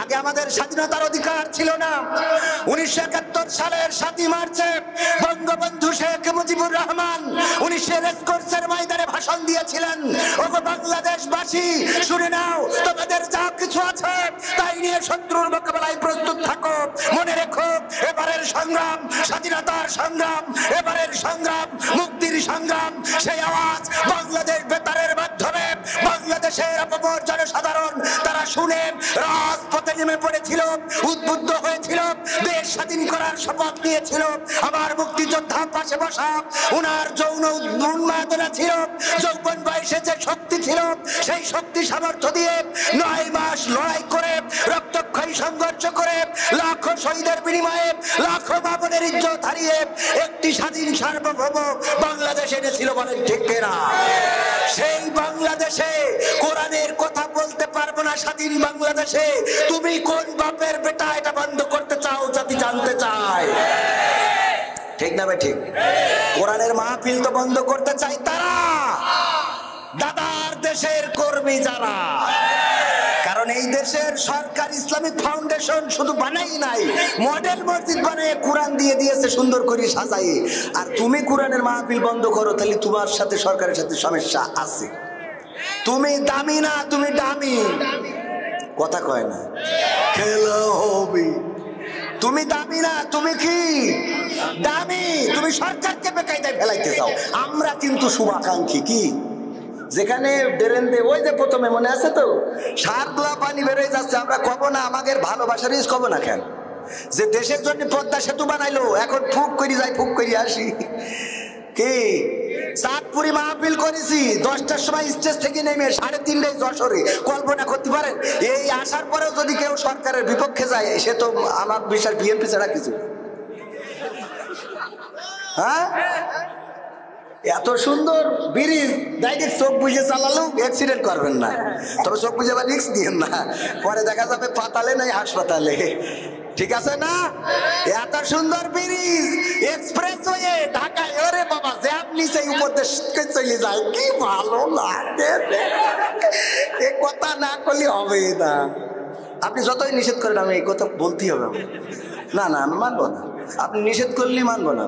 আগে আমাদের স্বাধীনতার অধিকার ছিল না। 1971 সালের 7ই মার্চে বঙ্গবন্ধু শেখ মুজিবুর রহমান 19 রেসকোর্সের ময়দানে ভাষণ দিয়েছিলেন, ওগো বাংলাদেশবাসী শুনে নাও, তোমাদের যা কিছু আছে তাই নিয়ে শত্রুর মোকাবেলায় প্রস্তুত থাকো। মনে রেখো, এবারের সংগ্রাম স্বাধীনতার সংগ্রাম, এবারের সংগ্রাম মুক্তির সংগ্রাম। সেই আওয়াজ বাংলাদেশ বেতারের মাধ্যমে বাংলাদেশের অপর জনসাধারণ তারা শুনে রাজপথে নেমে পড়েছিল, উদ্বুদ্ধ হয়েছিল, দেশ স্বাধীন করার শপথ নিয়েছিল। আমার মুক্তিযোদ্ধা পাশে বসা, উনার যৌন উন্মাদনা ছিল, যৌবন বয়সে যে শক্তি ছিল সেই শক্তি সামর্থ্য দিয়ে 9 মাস লড়াই করে, রক্তক্ষয়ী সংঘর্ষ করে, লাখো শহীদের বিনিময়ে লাখো বাবনের ইজ্জত হারিয়ে একটি স্বাধীন সার্বভৌম বাংলাদেশ এনেছিল। বলেন ঠিক কিনা? সেই বাংলাদেশে কোরআনের কথা বলতে পারবো না। স্বাধীন বাংলাদেশে তুমি কোন বাপের বেটা এটা বন্ধ করতে চাও? জাতি জানতে চায়, ঠিক না ভাই? ঠিক। কোরআনের মাহফিল তো বন্ধ করতে চাই তারা, দাদার দেশের কর্মী যারা। কারণ এই দেশের সরকার ইসলামিক ফাউন্ডেশন শুধু বানাই নাই, মডেল মসজিদ বানিয়ে কোরআন দিয়ে দিয়েছে সুন্দর করে সাজাই। আর তুমি কোরআনের মাহফিল বন্ধ করো, তাহলে তোমার সাথে সরকারের সাথে সমস্যা আছে। তুমি দামি না, তুমি দামি। কথা কয় না, খেলা হবে। তুমি দামি না, তুমি কি দামি? তুমি সরকারকে বেকায়দায় ফেলাইতে চাও। আমরা কিন্তু শুভাকাঙ্ক্ষী। কি? যেখানে ড্রেন দিয়ে ওই যে প্রথমে মনে আছে তো সার দোয়া পানি বেরোয় যাচ্ছে, আমরা কব না আমাদের ভালোবাসার ইস কব না কেন? যে দেশের জন্য পদ্মা সেতু বানাইলো, এখন ফুক করি যাই, ফুক করি আসি। কি চাঁদপুরি মাহফিল করেছি, 10টার সময় স্টেজ থেকে নেমে 3:30টায় যশোরে। কল্পনা করতে পারেন এই আসার পরেও যদি কেউ সরকারের বিপক্ষে যায়, সে তো আমার বিশ্বাস বিএনপি ছাড়া কিছু। হ্যাঁ, এত সুন্দর ব্রিজ ডাইরেক্ট চোখ বুঝে চালালেও অ্যাক্সিডেন্ট করবেন না, তবে চোখ বুঝে আবার রিস্ক দিয়েন না, পরে দেখা যাবে পাতালে নাই হাসপাতালে। ঠিক আছে না? এত সুন্দর ব্রিজ, এক্সপ্রেসওয়ে ঢাকায়, ওরে বাবা জ্যাম নিচে উপর দিয়ে চলে যায়, কি ভালো লাগে। এ কথা না করলে হবে না। আপনি যতই নিষেধ করেন আমি এই কথা বলতেই হবে। না না, আমি মানবো না। আপনি নিষেধ করলেই মানবো না।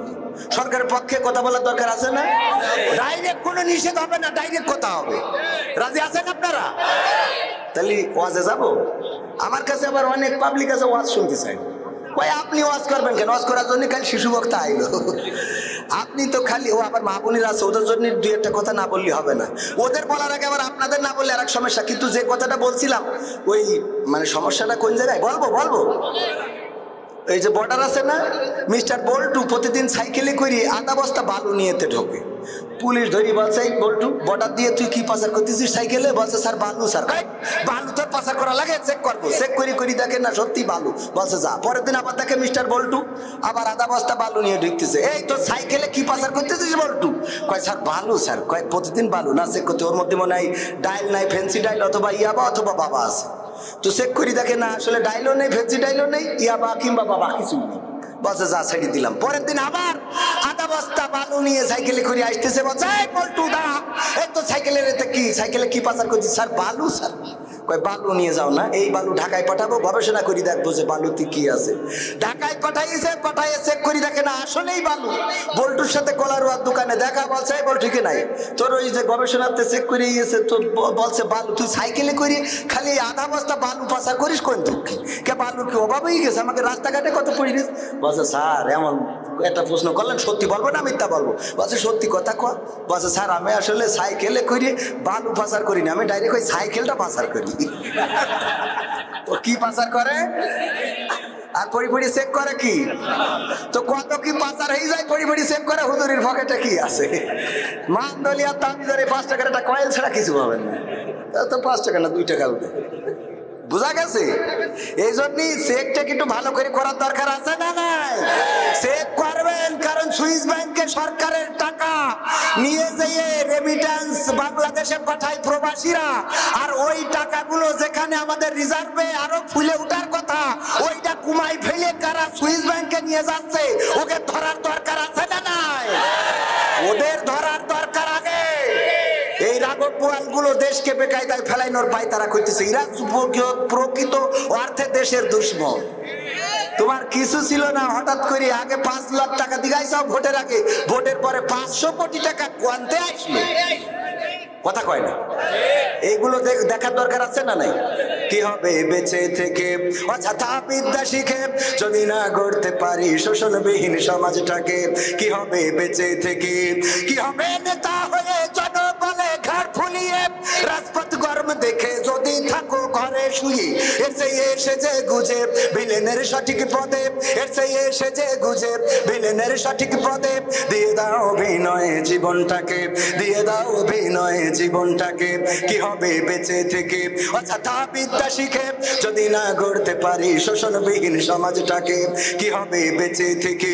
সরকারের পক্ষে কথা বলার দরকার আছে না? ডাইরেক্ট কোনো নিষেধ হবে না, ডাইরেক্ট কথা হবে। রাজি আছেন আপনারা? তাহলে ওয়াজে যাব। আমার কাছে আবার অনেক পাবলিক আছে ওয়াজ শুনতে চাই। কই আপনি ওয়াজ করবেন কেন? ওয়াজ করার জন্য খালি শিশু বক্তা আইলো। আপনি তো খালি, ও আবার মা বোনের আছে, ওদের জন্য 2-1টা কথা না বললে হবে না। ওদের বলার আগে আবার আপনাদের না বললে আর এক সমস্যা। কিন্তু যে কথাটা বলছিলাম ওই মানে সমস্যাটা কোন জায়গায় বলবো। এই যে বর্ডার আছে না, মিস্টার বল্টু প্রতিদিন সাইকেলে করে 1/2 বস্তা বালু নিয়েতে ঢোকে। পুলিশ ধরি বলছে, বল্টু বর্ডার দিয়ে তুই কি পাচার করতেছিস সাইকেলে? বলছে স্যার বালু। স্যার বালু তোর পাচার করা লাগে? চেক করবো। চেক করি দেখে না সত্যি বালু। বলছে যা। পরের দিন আবার দেখে মিস্টার বল্টু আবার 1/2 বস্তা বালু নিয়ে ঢুকতেছে। এই তোর সাইকেলে কি পাচার করতেছিস বল্টু? কয় স্যার বালু। স্যার কয় প্রতিদিন বালু না? চেক করতে, ওর মধ্যে মনে হয় ডাইল নাই, ফেন্সি ডাইল অথবা ইয়াবা অথবা বাবা আছে। তো চেক করি দেখে না আসলে ডাইলও নেই, ফেন্সি ডাইলও নেই, ইয়াবা কিংবা বাবা কিছু নেই। বলছে যা, ছেড়ে দিলাম। পরের দিন আবার 1/2 বস্তা বালু নিয়ে সাইকেলে করে আসতেছে। বলছে এই বল্টু দাঁড়া, এই তো সাইকেলের এতে কি, সাইকেলে কি পাচার করছিস? স্যার বালু। স্যার কয় বালু নিয়ে যাও না, এই বালু ঢাকায় পাঠাবো, গবেষণা করি দেখবো যে বালুতে কি আছে। ঢাকায় পাঠাইয়ে চেক করি দেখে না আসলেই বালু। বল্টুর সাথে কলারোয়ার দোকানে দেখা। বলছে এই বল্টু কি নাই তোর ওই যে গবেষণাতে চেক করে গিয়েছে তো, বলছে বালু। তুই সাইকেলে করি খালি 1/2 বস্তা বালু পাচার করিস কোন দুঃখে? কে বালুর কি অভাব হয়ে গেছে? আমাকে রাস্তাঘাটে কত পড়িস। বলছে স্যার এমন একটা প্রশ্ন করলেন, সত্যি বলবো না মিথ্যা বলবো? বলছে সত্যি কথা কয়। বলছে স্যার আমি আসলে সাইকেলে করে বালু পাচার করি না, আমি ডাইরেক্ট ওই সাইকেলটা পাচার করি। ও কি পাচার করে? আর পড়ি চেক করে কি? তো কত কি পাচার হয়ে যায়, পড়ি চেক করে হুজুরির পকেটে কি আছে। মানদলিয়া তামিজারে 5 টাকার একটা কয়েল ছাড়া কিছু পাবেন না। তো 5 টাকা না 2 টাকা উঠে। বুঝা গেছে? এই জন্যই চেকটা একটু ভালো করে করার দরকার আছে না নাই? চেক করবেন, কারণ সুইস ব্যাংকে সরকারের টাকা নিয়ে যেয়ে রেমিটেন্স বাংলাদেশে পাঠায় প্রবাসীরা। আর ওই টাকাগুলো যেখানে আমাদের রিজার্ভে আরো ফুলে ওঠার কথা, ওইটা কুমাই ফেলে কারা সুইস ব্যাংকে নিয়ে যাচ্ছে, ওকে ধরার দরকার আছে না নাই? ওদের ধরার দরকার আগে। এই রাঘব পোয়ালগুলো দেশকে বেকায়দায় ফেলাইনোর পায় তারা করতেছে, এরা প্রকৃত অর্থে দেশের দুশ্মন। তোমার কিছু ছিল না, হঠাৎ করে আগে 5 লাখ টাকা দিগাইছাও ভোটের আগে, ভোটের পরে 500 কোটি টাকা কোয়ান্তে আসলো। কথা কয় না? এইগুলো দেখার দরকার আছে না নাই? কি হবে বেঁচে থেকে অযথা বিদ্যা শিখে যদি না গড়তে পারি শোষণবিহীন সমাজটাকে? কি হবে বেঁচে থেকে? কি হবে নেতা হয়ে জনবলে ঘাড় ফুলিয়ে রাজপথ গরম দেখে যদি থাকো ঘরে শুয়ে? এর চেয়ে এসে যে গুজে ভিলেনের সঠিক পদে, এর চেয়ে এসে যে গুজে ভিলেনের সঠিক পদে দিয়ে দাও অভিনয়ে জীবনটাকে, দিয়ে দাও অভিনয়ে জীবনটাকে। কি হবে বেঁচে থেকে অযথা বিদ্যা শিখে যদি না গড়তে পারি শোষণবিহীন সমাজটাকে? কি হবে বেঁচে থেকে?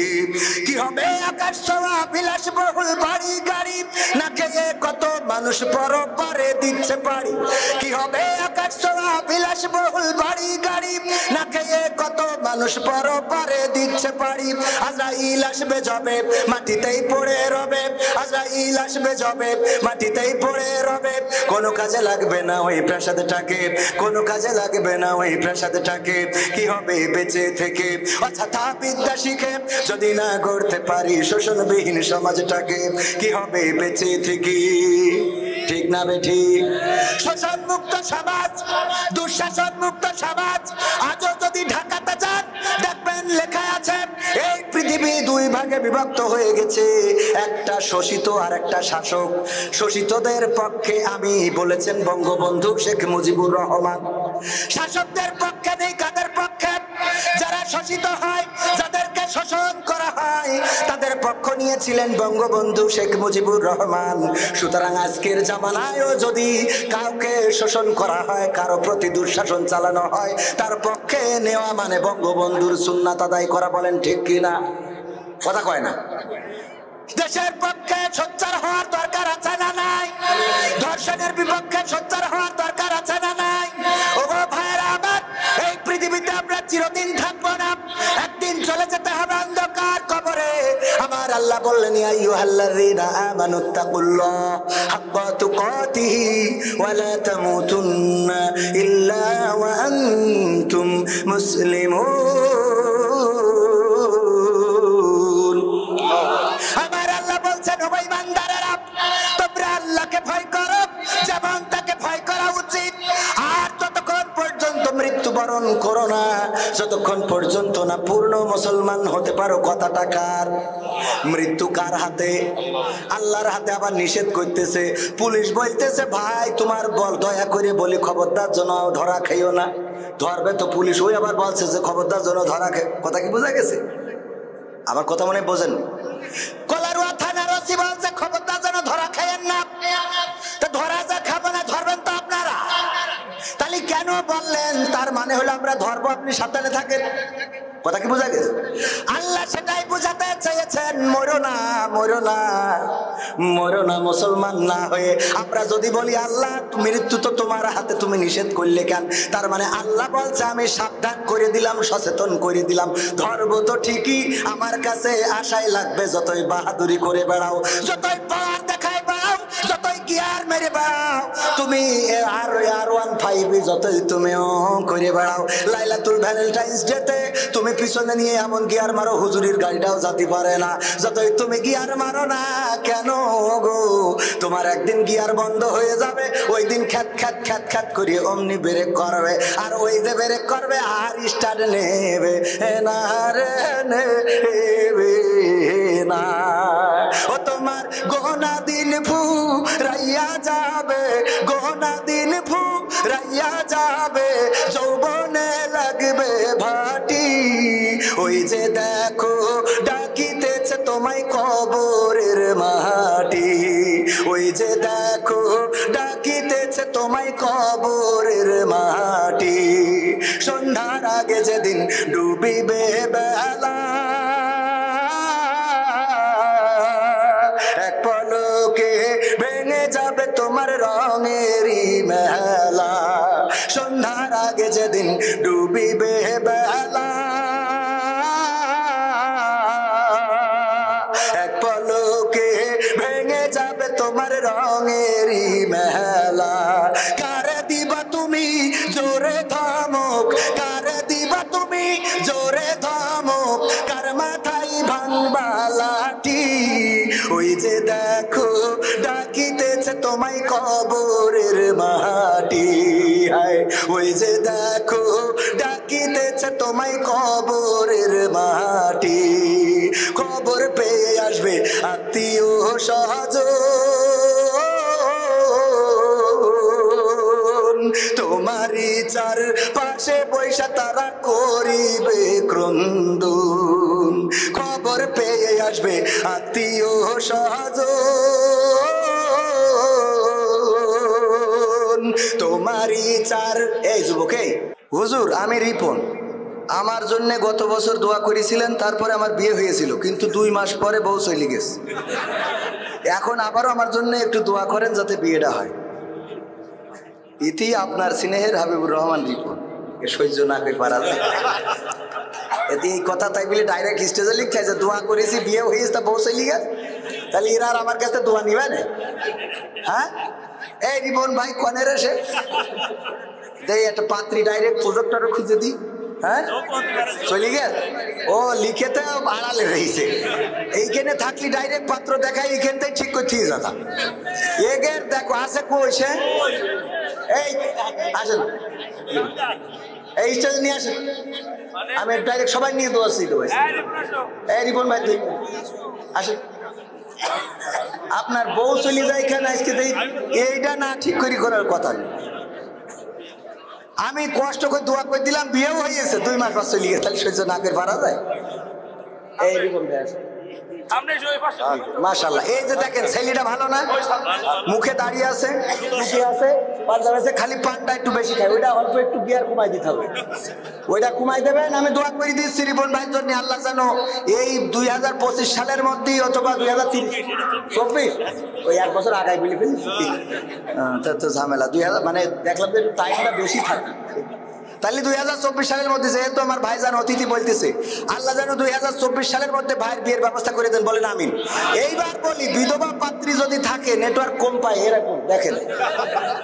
কি হবে আকাশ ছোঁয়া বিলাসবহুল বাড়ি গাড়ি না খেয়ে কত মানুষ পরপারে দিচ্ছে পারি? কি হবে আকাশ ছোঁয়া বিলাসবহুল বাড়ি গাড়ি না খেয়ে কত মানুষ পরপারে দিচ্ছে পারি? আজরাইল আসবে যবে মাটিতেই পড়ে রবে, আজরাইল আসবে যবে মাটিতেই পড়ে রবে। কোনো কাজে লাগবে না ওই প্রাসাদটাকে, কোনো কাজে লাগবে না ওই প্রাসাদটাকে। কি হবে বেঁচে থেকে অযথা বিদ্যা শিখে যদি না গড়তে পারি শোষণবিহীন সমাজটাকে? কি হবে বেঁচে থেকে? ঠিক না বেঠিক? শোষণ মুক্ত সমাজ, দুঃশাসন মুক্ত সমাজ আজও যদি ঢাকাতে যান দেখবেন লেখা আছে এই পৃথিবী 2 ভাগে বিভক্ত হয়ে গেছে, একটা শোষিত আর একটা শাসক। শোষিতদের পক্ষে আমি বলেছেন বঙ্গবন্ধু শেখ মুজিবুর রহমান, শাসকদের পক্ষে নেই। কাদের পক্ষে? যারা শোষিত হয়, যাদেরকে শোষণ করা হয় তাদের পক্ষ নিয়েছিলেন বঙ্গবন্ধু শেখ মুজিবুর রহমান। সুতরাং আজকের জামানায়ও যদি কাউকে শোষণ করা হয়, কারো প্রতি দুঃশাসন চালানো হয়, তার পক্ষে নেওয়া মানে বঙ্গবন্ধুর সুন্নাত আদায় করা। বলেন ঠিক কিনা? কথা কয় না? দেশের পক্ষে সোচ্চার হওয়ার দরকার আছে না নাই? ধর্ষণের বিপক্ষে সোচ্চার হওয়ার দরকার আছে না নাই? ওগো ভাইরা আমার, এই পৃথিবীতে আমরা চিরদিন থাকবো না, একদিন চলে যেতে হবে অন্ধকার কবরে। আমার আল্লাহ বললেন ইয়া আইয়ুহাল্লাযীনা আমানুত্তাকুল্লাহ হাক্কা তুকাতিহি ওয়া লা তামুতুন্না ইল্লা ওয়া আনতুম মুসলিমুন। আমার আল্লাহ বলছেন ও ইমানদারেরা, তোমরা আল্লাহকে ভয় করো যেমন তাকে ভয় করা উচিত। আর ততক্ষণ পর্যন্ত মৃত্যুবরণ করো না যতক্ষণ পর্যন্ত না পূর্ণ মুসলমান হতে পারো। কথাটা কার? মৃত্যু কার হাতে? আল্লাহর হাতে। আবার নিষেধ করতেছে, পুলিশ বলতেছে ভাই তোমার বল দয়া করে বলি খবরদার যেন ধরা খাইও না। ধরবে তো পুলিশ, ওই আবার বলছে যে খবরদার যেন ধরা খাই। কথা কি বোঝা গেছে? আবার কথা মনে বোঝেন? কলারুয়া থানার ওসি বলছে খবরদার যেন ধরা খাইয়েন না। তো ধরা যা খাবো না, ধরবেন তো আপনারা। তাহলে কেন বললেন? তার মানে হলো আমরা ধরবো, আপনি সাবধানে থাকেন। কথা কি বোঝা গেছে? আল্লাহ সেটাই বুঝাতে চেয়েছেন, মরো না, মরো না, মরো না মুসলমান না হয়ে। আমরা যদি বলি আল্লাহ মৃত্যু তো তোমার হাতে, তুমি নিষেধ করলে কেন? তার মানে আল্লাহ বলছে আমি সাবধান করে দিলাম, সচেতন করে দিলাম। ধরবো তো ঠিকই, আমার কাছে আশাই লাগবে যতই বাহাদুরি করে বেড়াও, যতই পাওয়ার দেখায় বেড়াও, যতই গিয়ার মেরে বেড়াও, তুমি R15 যতই তুমিও করে বেড়াও। লাইলাতুল ভ্যালেন্টাইন্স ডেতে তুমি পিছনে নিয়ে এমন গিয়ার মারো হুজুরির গাড়িটাও যেতে পারে না। যতই তুমি গিয়ার মারো না কেন গো, তোমার একদিন গিয়ার বন্ধ হয়ে যাবে। ওই দিন খ্যাত খ্যাত খ্যাত খ্যাত করিয়ে অমনি ব্রেক করবে, আর ওই যে ব্রেক করবে আর স্টার্ট নেবে না রে, নেবে না। ও তোমার গোনা দিন ফুরাইয়া যাবে, গোনা দিন ফুরাইয়া যাবে, যৌবনে লাগবে ভাটি। ওই যে দেখো ডাকিতেছে তোমায় কবরের মাটি, ওই যে দেখো ডাকিতেছে তোমায় কবরের মাটি। সন্ধ্যার আগে যেদিন ডুবিবে বেলা, এক পলকে ভেঙে যাবে তোমার রঙেরই মেলা। সন্ধ্যার আগে যেদিন ডুবিবে বেলা, এক পলকে ভেঙে যাবে তোমার রঙেরই মেলা। দিবা তুমি জোরে ধমক, কার মাথায় ভাঙবা লাঠি। ওই যে দেখো ডাকিতেছে তোমায় কবরের মাটি, হায় ওই যে দেখো ডাকিতেছে তোমায় কবরের মাটি। খবর পেয়ে আসবে আত্মীয় স্বজন, তোমারই চার পাশে বৈশা তারা করিবে ক্রন্দন। খবর পেয়ে আসবে আত্মীয় স্বজন, তোমারই চার। এই যুবক, হুজুর আমি রিপন, আমার জন্য গত বছর দোয়া করেছিলেন, তারপরে আমার বিয়ে হয়েছিল, কিন্তু 2 মাস পরে বউ চলে গেছে। এখন আবারও আমার জন্য একটু দোয়া করেন যাতে বিয়েটা হয়। ইতি আপনার স্নেহের হাবিবুর রহমান রিপন। সহ্য না করে পারা যায় এতে এই কথা, তাই বলে ডাইরেক্ট স্টেজে লিখতে যে দোয়া করেছি বিয়ে হয়েছে তা বউ চলে গেছে, তাহলে এরা আর আমার কাছে দোয়া নিবে না? হ্যাঁ, এই রিপন ভাই কনের এসে দেই একটা পাত্রী, ডাইরেক্ট প্রজেক্টরও খুঁজে দিই। হ্যাঁ চলে গেল, ও লিখেতে আড়ালে রয়েছে, এইখানে থাকলি ডাইরেক্ট পাত্র দেখাই, এইখান থেকে ঠিক করতে দাদা। এগের দেখো আছে কইছে, এই আসেন এই স্টেজ নিয়ে আসেন, আমি ডাইরেক্ট সবাই নিয়ে দোয়াচ্ছি তো ভাই। এই রিপন ভাই তুই আসেন, আপনার বউ চলে যায় এখানে আজকে, এইটা না ঠিক করে করার কথা নেই। আমি কষ্ট করে দোয়া করে দিলাম, বিয়েও হয়েছে, 2 মাস পর চলে গেছে, তাহলে সহ্য না করে পারা যায়? এই রকম মাশাআল্লাহ। এই যে দেখেন ছেলেটা ভালো না, মুখে দাঁড়িয়ে আছে, খালি পানটা একটু বেশি খায়, ওইটা অল্প একটু গিয়ার কমাই দিতে হবে, ওইটা কমাই দেবেন। আমি দোয়া করে দিচ্ছি রিপন ভাইয়ের জন্য, আল্লাহ জানো এই 2025 সালের মধ্যেই অথবা 2024 ওই 1 বছর আগায় বলে ফেলি তো ঝামেলা। 2000 মানে দেখলাম যে টাইমটা বেশি থাকে, তাহলে 2024 সালের মধ্যে, যেহেতু আমার ভাইজান অতিথি বলতেছে, আল্লাহ যেন 2024 সালের মধ্যে ভাইয়ের বিয়ের ব্যবস্থা করে দেন, বলেন আমিন। এইবার বলি, বিধবা পাত্রী যদি থাকে, নেটওয়ার্ক কম পায় এরকম দেখেন,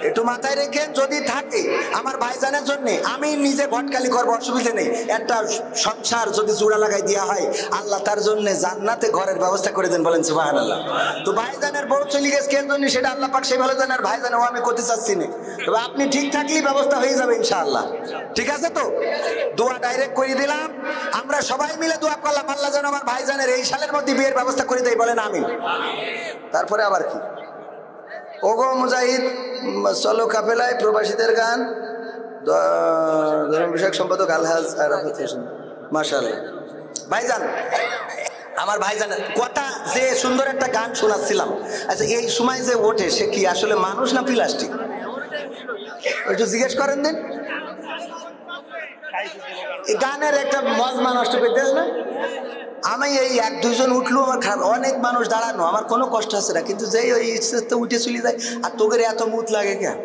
একটু মাথায় রেখেন, যদি থাকে আমার ভাইজানের জন্য, আমি নিজে ভটকালি করবো, অসুবিধা নেই। একটা সংসার যদি জোড়া লাগাই দেওয়া হয়, আল্লাহ তার জন্য জান্নাতে ঘরের ব্যবস্থা করে দেন, বলেন সুবহানাল্লাহ। তো ভাইজানের বউ চলে গেছে কেন জন্য, সেটা আল্লাহ পাক সেই ভালো জানে, আর ভাইজান ও আমি করতে চাচ্ছি না, তবে আপনি ঠিক থাকলেই ব্যবস্থা হয়ে যাবে ইনশাআল্লাহ। ঠিক আছে তো, দোয়া ডাইরেক্ট করে দিলাম, আমরা সবাই মিলে দোয়া করলাম, আল্লাহ যেন আমার ভাইজানের এই সালের মধ্যে বিয়ের ব্যবস্থা করে দেয়, বলেন আমিন। তারপরে আবার কি, ওগো মুজাহিদ চলো কাফেলায়, প্রবাসীদের গান, ধর্ম বিষয়ক সম্পাদক আলহাজ আরাফাত হোসেন, মাশাআল্লাহ। ভাইজান, আমার ভাইজানের কথা, যে সুন্দর একটা গান শোনাচ্ছিলাম, আচ্ছা এই সময় যে ওঠে সে কি আসলে মানুষ না প্লাস্টিক, একটু জিজ্ঞেস করেন দিন। এই গানের একটা মজমা নষ্ট করে দেয় না। আমি এই 1-2 জন উঠলো আমার খারাপ, অনেক মানুষ দাঁড়ানো আমার কোনো কষ্ট আছে না, কিন্তু যেই ওই তো উঠে চলে যায়, আর তোদের এত মুত লাগে কেন?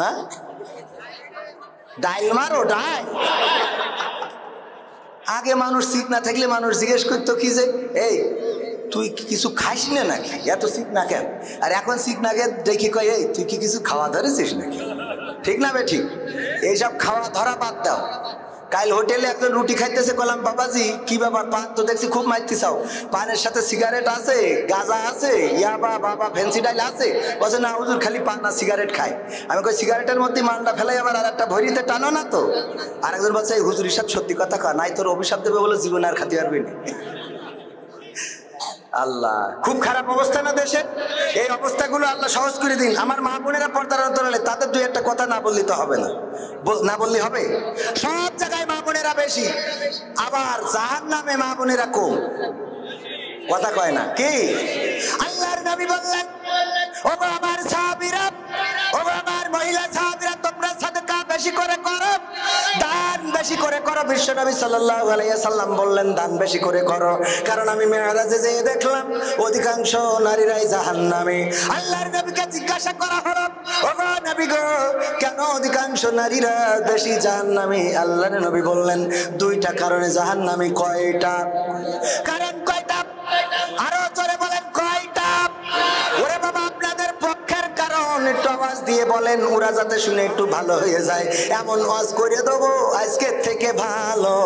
হ্যাঁ, ডাইল মারো ডাইল। আগে মানুষ ঠিক না থাকলে মানুষ জিজ্ঞেস করতো কি যে, এই তুই কিছু খাইস না নাকি, এত শিখ না কেন? আর এখন শিখ না কেন দেখি কয়, এই তুই কি কিছু খাওয়া ধরেছিস নাকি? ঠিক না বে ঠিক? এইসব খাওয়া ধরা বাদ দাও। কাল হোটেলে একজন রুটি খাইতেছে, বললাম বাবাজি কি ব্যাপার, পান তো দেখছি খুব মারতে চাও, পানের সাথে সিগারেট আছে, গাঁজা আছে, ইয়াবা বাবা ফ্যান্সি ডাইল আছে? বলছে না হুজুর খালি পান আর সিগারেট খায়। আমি কই সিগারেটের মধ্যে মালটা ফেলাই আবার আর একটা ভরিতে টানো না তো? আরেকজন বলছে এই হুজুর হিসাব সত্যি কথা কয়, নাই তোর অভিশাপ দেবে বলে জীবনে আর খাতে পারবি না। আল্লাহ, খুব খারাপ অবস্থা না দেশে, এই অবস্থাগুলো আল্লাহ সহজ করে দিন। আমার মা বোনেরা পর্দার অন্তরালে, তাদের 2-1 কথা না বললে তো হবে না, না বললে হবে? সব জায়গায় মা বোনেরা বেশি, আবার জাহান্নামে মা বোনেরা কম, কথা কয় না কি? আল্লাহর নবী বললেন, ও আমার সাহাবীরা, ও আমার মহিলা সাহাবীরা, তোমরা সাদকা বেশি করে করো, দান বেশি করে করো। বিশ্ব নবী সাল্লাল্লাহু আলাইহি সাল্লাম বললেন দান বেশি করে করো, কারণ আমি মেরাজে যেয়ে দেখলাম অধিকাংশ নারীরাই জাহান্নামে। আল্লাহর নবীকে জিজ্ঞাসা করা হলো, ও নবী গো, কেন অধিকাংশ নারীরা বেশি জাহান্নামে? আল্লাহর নবী বললেন 2টা কারণে জাহান্নামে। কয়টা কারণ? কয়টা? আরো জোরে বলেন কয়টা? ওরে বাবা, আপনাদের পক্ষের কারণ একটু ওয়াজ দিয়ে বলেন ওরা যাতে শুনে একটু ভালো হয়ে যায়, এমন ওয়াজ করে দেবো আজকের থেকে ভালো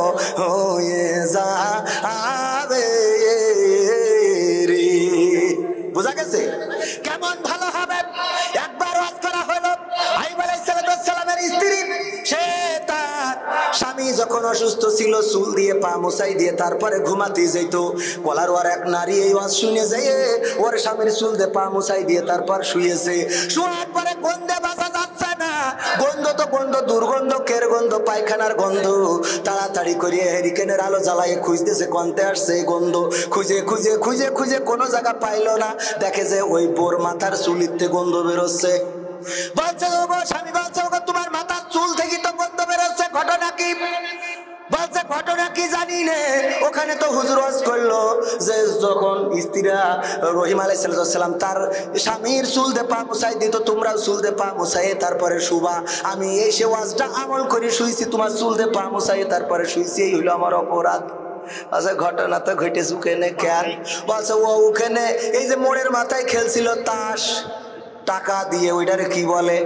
হয়ে যাবে রে। বোঝা গেছে কেমন ভালো হবে? একবার ওয়াজ করা হলো আইয়ুব আলাইহিস সালামের স্ত্রী, সে তার স্বামী যখন অসুস্থ ছিল চুল দিয়ে পা মুছাই দিয়ে তারপরে ঘুমাতে যেত। কলার ওর এক নারী এই ওয়াজ শুনে যায় ওর স্বামীর চুল দিয়ে পা মুছাই দিয়ে তারপর শুয়েছে। শোয়ার পরে গন্ধে বাঁচা যাচ্ছে না, গন্ধ তো গন্ধ, দুর্গন্ধ, কের গন্ধ, পায়খানার গন্ধ। তাড়াতাড়ি করিয়ে হেরিকেনের আলো জ্বালায় খুঁজতেছে কন্তে আসছে গন্ধ। খুঁজে খুঁজে খুঁজে খুঁজে কোনো জায়গা পাইলো না, দেখে যে ওই বোর মাথার চুলিতে গন্ধ বেরোচ্ছে। বলছে ওগো স্বামী, বলছে ওগো তোমার মাথার চুল থেকে তো গন্ধ বেরোচ্ছে, ঘটনা কি? বলছে ঘটনা কি জানি নে। ওখানে তো হুজুর ওয়াজ করলো যে যখন স্ত্রীরা রহিম আলাইহিস সালাম তার স্বামীর চুল দিয়ে পা মুছাই দিত, তোমরাও চুল দিয়ে পা মুছাই তারপরে শুবা। আমি এই সে ওয়াজটা আমল করে শুইছি, তোমার চুল দিয়ে পা মুছাই তারপরে শুইছি, এই হইলো আমার অপরাধ। আচ্ছা ঘটনা তো ঘটেছে ওখানে কেন? বলছে ও ওখানে এই যে মোড়ের মাথায় খেলছিল তাস, টাকা দিয়ে, ওইটারে কি বলে?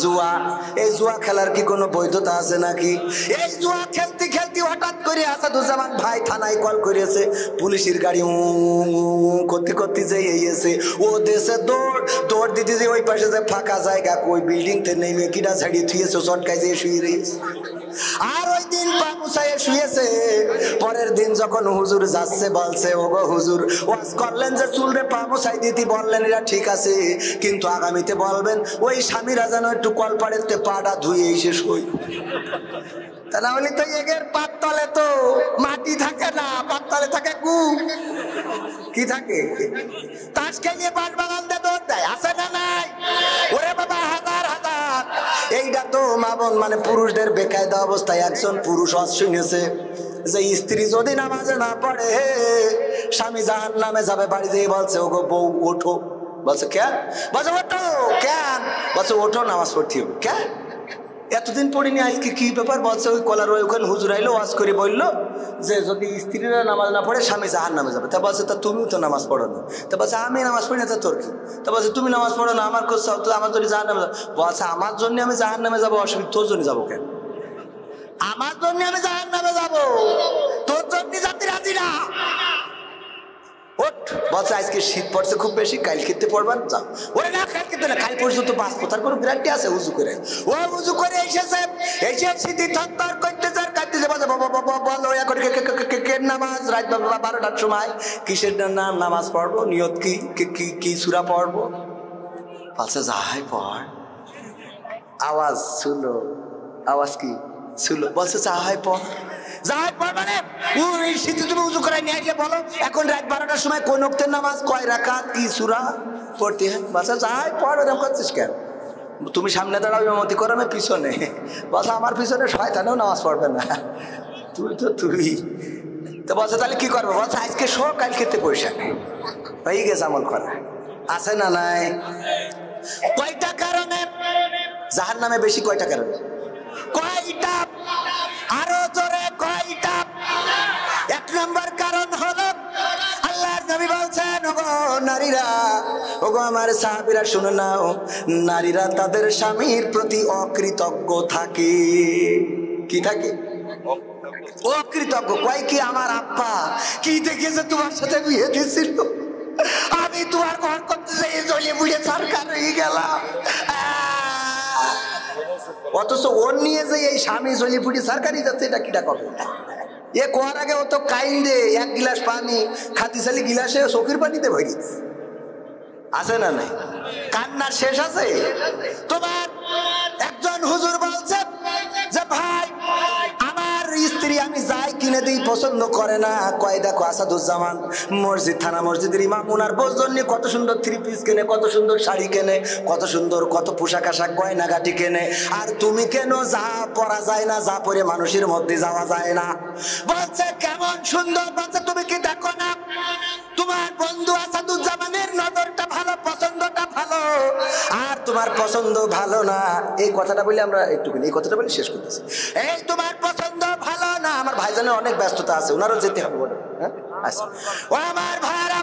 জুয়া। এই জুয়া খেলার কি কোনো বৈধতা আছে নাকি? এই জুয়া খেলতে খেলতে হঠাৎ করে আসাদুজ্জামান ভাই থানায় কল করেছে, পুলিশের গাড়ি করতে করতে যে এসে ও দেশে দৌড় দিতে যে ওই পাশে যে ফাঁকা জায়গা ওই বিল্ডিং তে নেমে কিটা ছাড়িয়ে থুয়েছে, চটকায় যে শুয়ে রয়েছে। আর ওই দিন পা মুছাইয়ে শুয়েছে। পরের দিন যখন হুজুর যাচ্ছে বলছে ওগো হুজুর ওয়াজ করলেন যে চুলরে পা মুছাই দিতে, বললেন এটা ঠিক আছে, কিন্তু আগামীতে বলবেন ওই স্বামীরা যেন একটু কলপাড়েতে পাটা ধুয়ে এসে শুই। তা না হলে তো এগের পাততলে তো মাটি থাকে না, পাততলে থাকে কি থাকে? তাস খেলিয়ে পাট বাগান দিয়ে দৌড় দেয়, আছে না নাই? ওরে বাবা হাজার হাজার। এইটা তো মাবন মানে পুরুষদের বেকায়দা অবস্থায় একজন পুরুষ ওয়াজ শুনেছে যে স্ত্রী যদি নামাজে না পড়ে স্বামী জাহান্নামে যাবে। বাড়ি যেয়ে বলছে ওগো বউ ওঠো। বলছে কেন? বলছে ওঠো। কেন? বলছে ওঠো, নামাজ পড়তে হবে। কেন? এতদিন পড়িনি, আজকে কি ব্যাপার? বলছে ওই কলার ওখানে হুজুর আইলো ওয়াজ করে বললো যে যদি স্ত্রীরা নামাজ না পড়ে স্বামী জাহান্নামে যাবে। তা বলছে তা তুমিও তো নামাজ পড়ো না। তা বলছে আমি নামাজ পড়ি না, তা তোর কি? তা বলছে তুমি নামাজ পড়ো না, আমার কোথাও তো আমার জন্য জাহান্নামে যাবো। বলছে আমার জন্য আমি জাহান্নামে যাবো, অসুবিধা তোর জন্য যাবো কেন? আমার জন্য আমি জাহান্নামে যাবো, তোর জন্য যাতে রাজি না। ওঠ। বলছে আজকে শীত পড়ছে খুব বেশি, কাল খেতে পড়বার যাও। ওরে না কাল খেতে না, কাল পর্যন্ত বাঁচবো, তার কোনো গ্যারান্টি আছে? উজু করে ও উজু করে এসেছে, এসে শীতি থর করতে যার কাটতে যাবো। বলো এখন কে নামাজ? রাত 12টার সময় কিসের নামাজ পড়বো? নিয়ত কি সূরা পড়বো? বলছে যাই পড়। আওয়াজ শুনো, আওয়াজ কি শুনো? বলছে যাই পড়। যাই পড় মানে ওই শীতে তুমি উজু করে নিয়ে আসলে বলো এখন রাত 12টার সময় কোন ওয়াক্তের নামাজ, কয় রাকাত, কি সূরা পড়তে হয়? বলছে যাই পড়। এরকম করছিস কেন? তুমি সামনে দাঁড়াও, ইমামতি করো, আমি পিছনে। বলছে আমার পিছনে শয়তানেও নামাজ পড়বে না, তুই তো তুই। তো বলছে তাহলে কি করবো? বলছে আজকে শো, কাল খেতে পয়সা নেই। হয়ে গেছে আমল করা, আছে না নাই? কয়টা কারণে জাহান্নামে বেশি? কয়টা কারণে? কয়টা? আরো জোরে কয়টা? এক নম্বর কারণ হলো আল্লাহর নবী বলছেন ওগো নারীরা, ওগো আমার সাহাবীরা শুনে নাও, নারীরা তাদের স্বামীর প্রতি অকৃতজ্ঞ থাকে। কি থাকে? অকৃতজ্ঞ। কয় কি আমার আব্বা কি দেখেছে তোমার সাথে বিয়ে দিয়েছিল, আমি তোমার ঘর করতে যাই জ্বলিয়ে বুড়ে সরকার হয়ে গেলাম। অথচ ওর নিয়ে যে এই স্বামী জলিপুটি সরকারি যাচ্ছে, এটা কিটা কবে? এ কোয়ার আগে ও তো কাইন্দে এক গিলাস পানি খাতিশালি গিলাসে চোখের পানিতে ভরি আছে না নাই? কান্নার শেষ আছে? তোমার একজন হুজুর বলছে যে ভাই আমার স্ত্রী আমি যাই কিনে দিই পছন্দ করে না। কয় দেখো আসাদুজ্জামান মসজিদ, থানা মসজিদের ইমাম, ওনার বউর জন্য কত সুন্দর থ্রি পিস কেনে, কত সুন্দর শাড়ি কেনে, কত সুন্দর কত পোশাক আশাক গয়নাগাটি কেনে, আর তুমি কেন যা পরা যায় না, যা পরে মানুষের মধ্যে যাওয়া যায় না। বলছে কেমন সুন্দর? বলছে তুমি কি দেখো না তোমার বন্ধু আসাদুজ্জামানের নজরটা ভালো, পছন্দটা ভালো, আর তোমার পছন্দ ভালো না। এই কথাটা বলি আমরা একটুখানি, এই কথাটা বলি শেষ করতেছি। এই তোমার পছন্দ ভালো না, আমার ভাইজানের অনেক ব্যস্ততা আছে, ওনারও যেতে হবে বলে। ও আমার ভাইরা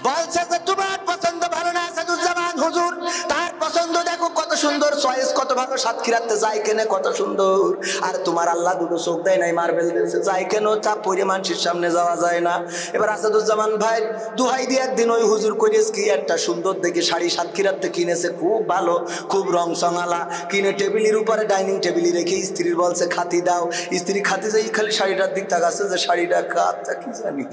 বলছে যে তোমার পছন্দ ভালো না আসাদুজ্জামান, হুজুর তার পছন্দ দেখো কত সুন্দর, চয়েস কত ভালো, সাতক্ষীরাতে যায় কেনে কত সুন্দর। আর তোমার আল্লাহ দুটো চোখ দেয় নাই, মার্বেল দিয়েছে, যায় কেন চাপ পরে মানুষের সামনে যাওয়া যায় না। এবার আসাদুজ্জামান ভাই দুহাই দিয়ে একদিন ওই হুজুর করিস কি একটা সুন্দর দেখে শাড়ি সাতক্ষীরাতে কিনেছে, খুব ভালো, খুব রং সঙালা, কিনে টেবিলের উপরে ডাইনিং টেবিলে রেখে স্ত্রীর বলছে খাতি দাও। স্ত্রী খাতি যাই খালি শাড়িটার দিক তাকাচ্ছে যে শাড়িটা কার, তা কি জানি।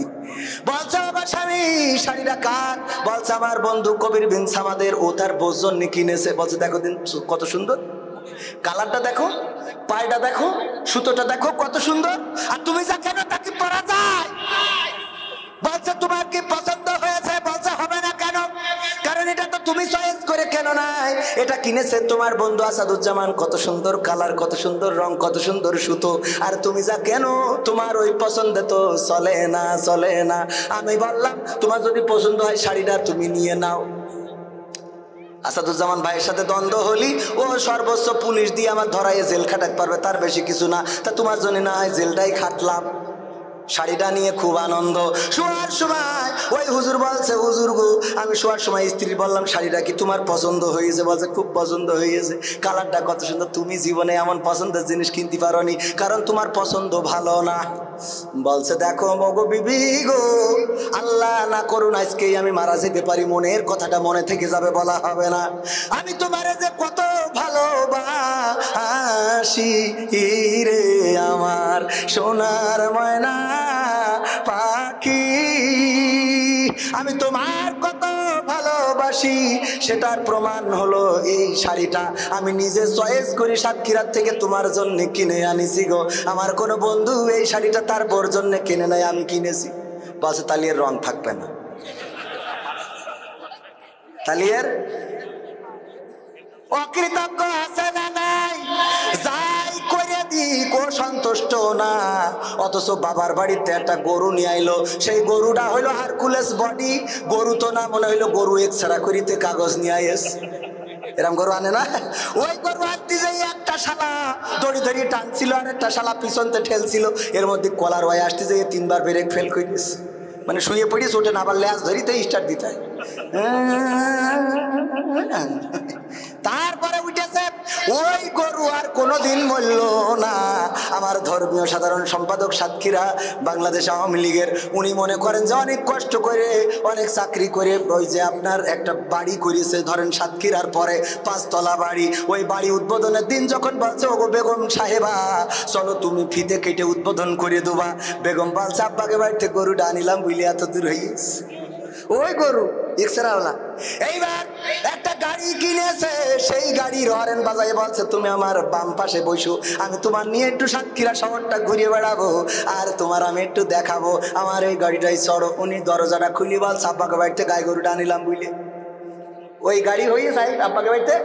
বলছে বাবা স্বামী শাড়িটা কার? বলছে আমার বন্ধু কবির বিন সামাদের, ও তার বোর জন্য কিনেছে। বলছে দেখো দিন কত সুন্দর, কালারটা দেখো, পায়টা দেখো, সুতোটা দেখো কত সুন্দর, আর তুমি যা কেন তা কি পরা যায়? বলছে তোমার কি পছন্দ হয়েছে? বলছে হবে না কেন? কারণ এটা তো তুমি চয়েস করে কেন নাই, এটা কিনেছে তোমার বন্ধু আসাদুজ্জামান, কত সুন্দর কালার, কত সুন্দর রং, কত সুন্দর সুতো, আর তুমি যা কেন তোমার ওই পছন্দে তো চলে না, চলে না। আমি বললাম তোমার যদি পছন্দ হয় শাড়িটা তুমি নিয়ে নাও। আসাদুজ্জামান ভাইয়ের সাথে দ্বন্দ্ব হলি, ও সর্বোচ্চ পুলিশ দিয়ে আমার ধরাইয়ে জেল খাটাতে পারবে, তার বেশি কিছু না। তা তোমার জন্য না হয় জেলটাই খাটলাম। শাড়িটা নিয়ে খুব আনন্দ। শোয়ার সময় ওই হুজুর বলছে হুজুর গো, আমি শোয়ার সময় স্ত্রী বললাম শাড়িটা কি তোমার পছন্দ হয়েছে? বলছে খুব পছন্দ হয়েছে, কালারটা কত সুন্দর, তুমি জীবনে এমন পছন্দের জিনিস কিনতে পারোনি, কারণ তোমার পছন্দ ভালো না। বলছে দেখো মগো বিবি গো, আল্লাহ না করুন আজকেই আমি মারা যেতে পারি, মনের কথাটা মনে থেকে যাবে, বলা হবে না। আমি তোমারে যে কত ভালোবাসি রে আমার সোনার ময়না পাখি, আমি তোমার কত ভালোবাসি, সেটার প্রমাণ হলো এই শাড়িটা আমি নিজে চয়েস করি সাতক্ষীরার থেকে তোমার জন্য কিনে আনিছি গো। আমার কোনো বন্ধু এই শাড়িটা তার বোর জন্য কিনে নেয়, আমি কিনেছি। বলছে তাহলে এর রং থাকবে না, তাহলে এর অকৃতজ্ঞ আছে না নাই? যাই করে দি কো সন্তুষ্ট না। অথচ বাবার বাড়িতে একটা গরু নিয়ে আইলো, সেই গরুটা হইলো হারকুলেস বডি, গরু তো না, মনে হইলো গরু এক্সরা করিতে কাগজ নিয়ে আইস, এরম গরু আনে না। ওই গরু আনতে যাই একটা শালা দড়ি ধরি টানছিল, আর একটা শালা পিছনতে ঠেলছিল, এর মধ্যে কলার হয়ে আসতে যাই 3বার ব্রেক ফেল করে দিস, মানে শুয়ে পড়িস ওঠে না, আবার ল্যাস ধরিতে স্টার্ট দিতে হয়। তারপরে উঠেছে ওই গরু আর কোনোদিন মরল না। আমার ধর্মীয় সাধারণ সম্পাদক সাতক্ষীরা বাংলাদেশ আওয়ামী লীগের, উনি মনে করেন যে অনেক কষ্ট করে অনেক চাকরি করে ওই যে আপনার একটা বাড়ি করেছে ধরেন সাতক্ষীরার পরে 5 তলা বাড়ি, ওই বাড়ি উদ্বোধনের দিন যখন বলছে ওগো বেগম সাহেবা চলো তুমি ফিতে কেটে উদ্বোধন করে দেবা, বেগম বলছে আব্বাকে বাড়িতে গরুটা আনিলাম বুঝলে এত দূর হইস, ওই গরু এক্সরাওয়ালা। এইবার একটা গাড়ি কিনেছে, সেই গাড়ির হরেন বাজায় বলছে তুমি আমার বাম পাশে বসো, আমি তোমার নিয়ে একটু সাতক্ষীরা শহরটা ঘুরিয়ে বেড়াবো, আর তোমার আমি একটু দেখাবো, আমার এই গাড়িটাই চড়ো। উনি দরজাটা খুলি বলছে আব্বাকে বাড়িতে গাই গরুটা আনিলাম বুঝলে, ওই গাড়ি হয়ে যায় আব্বাকে বাড়িতে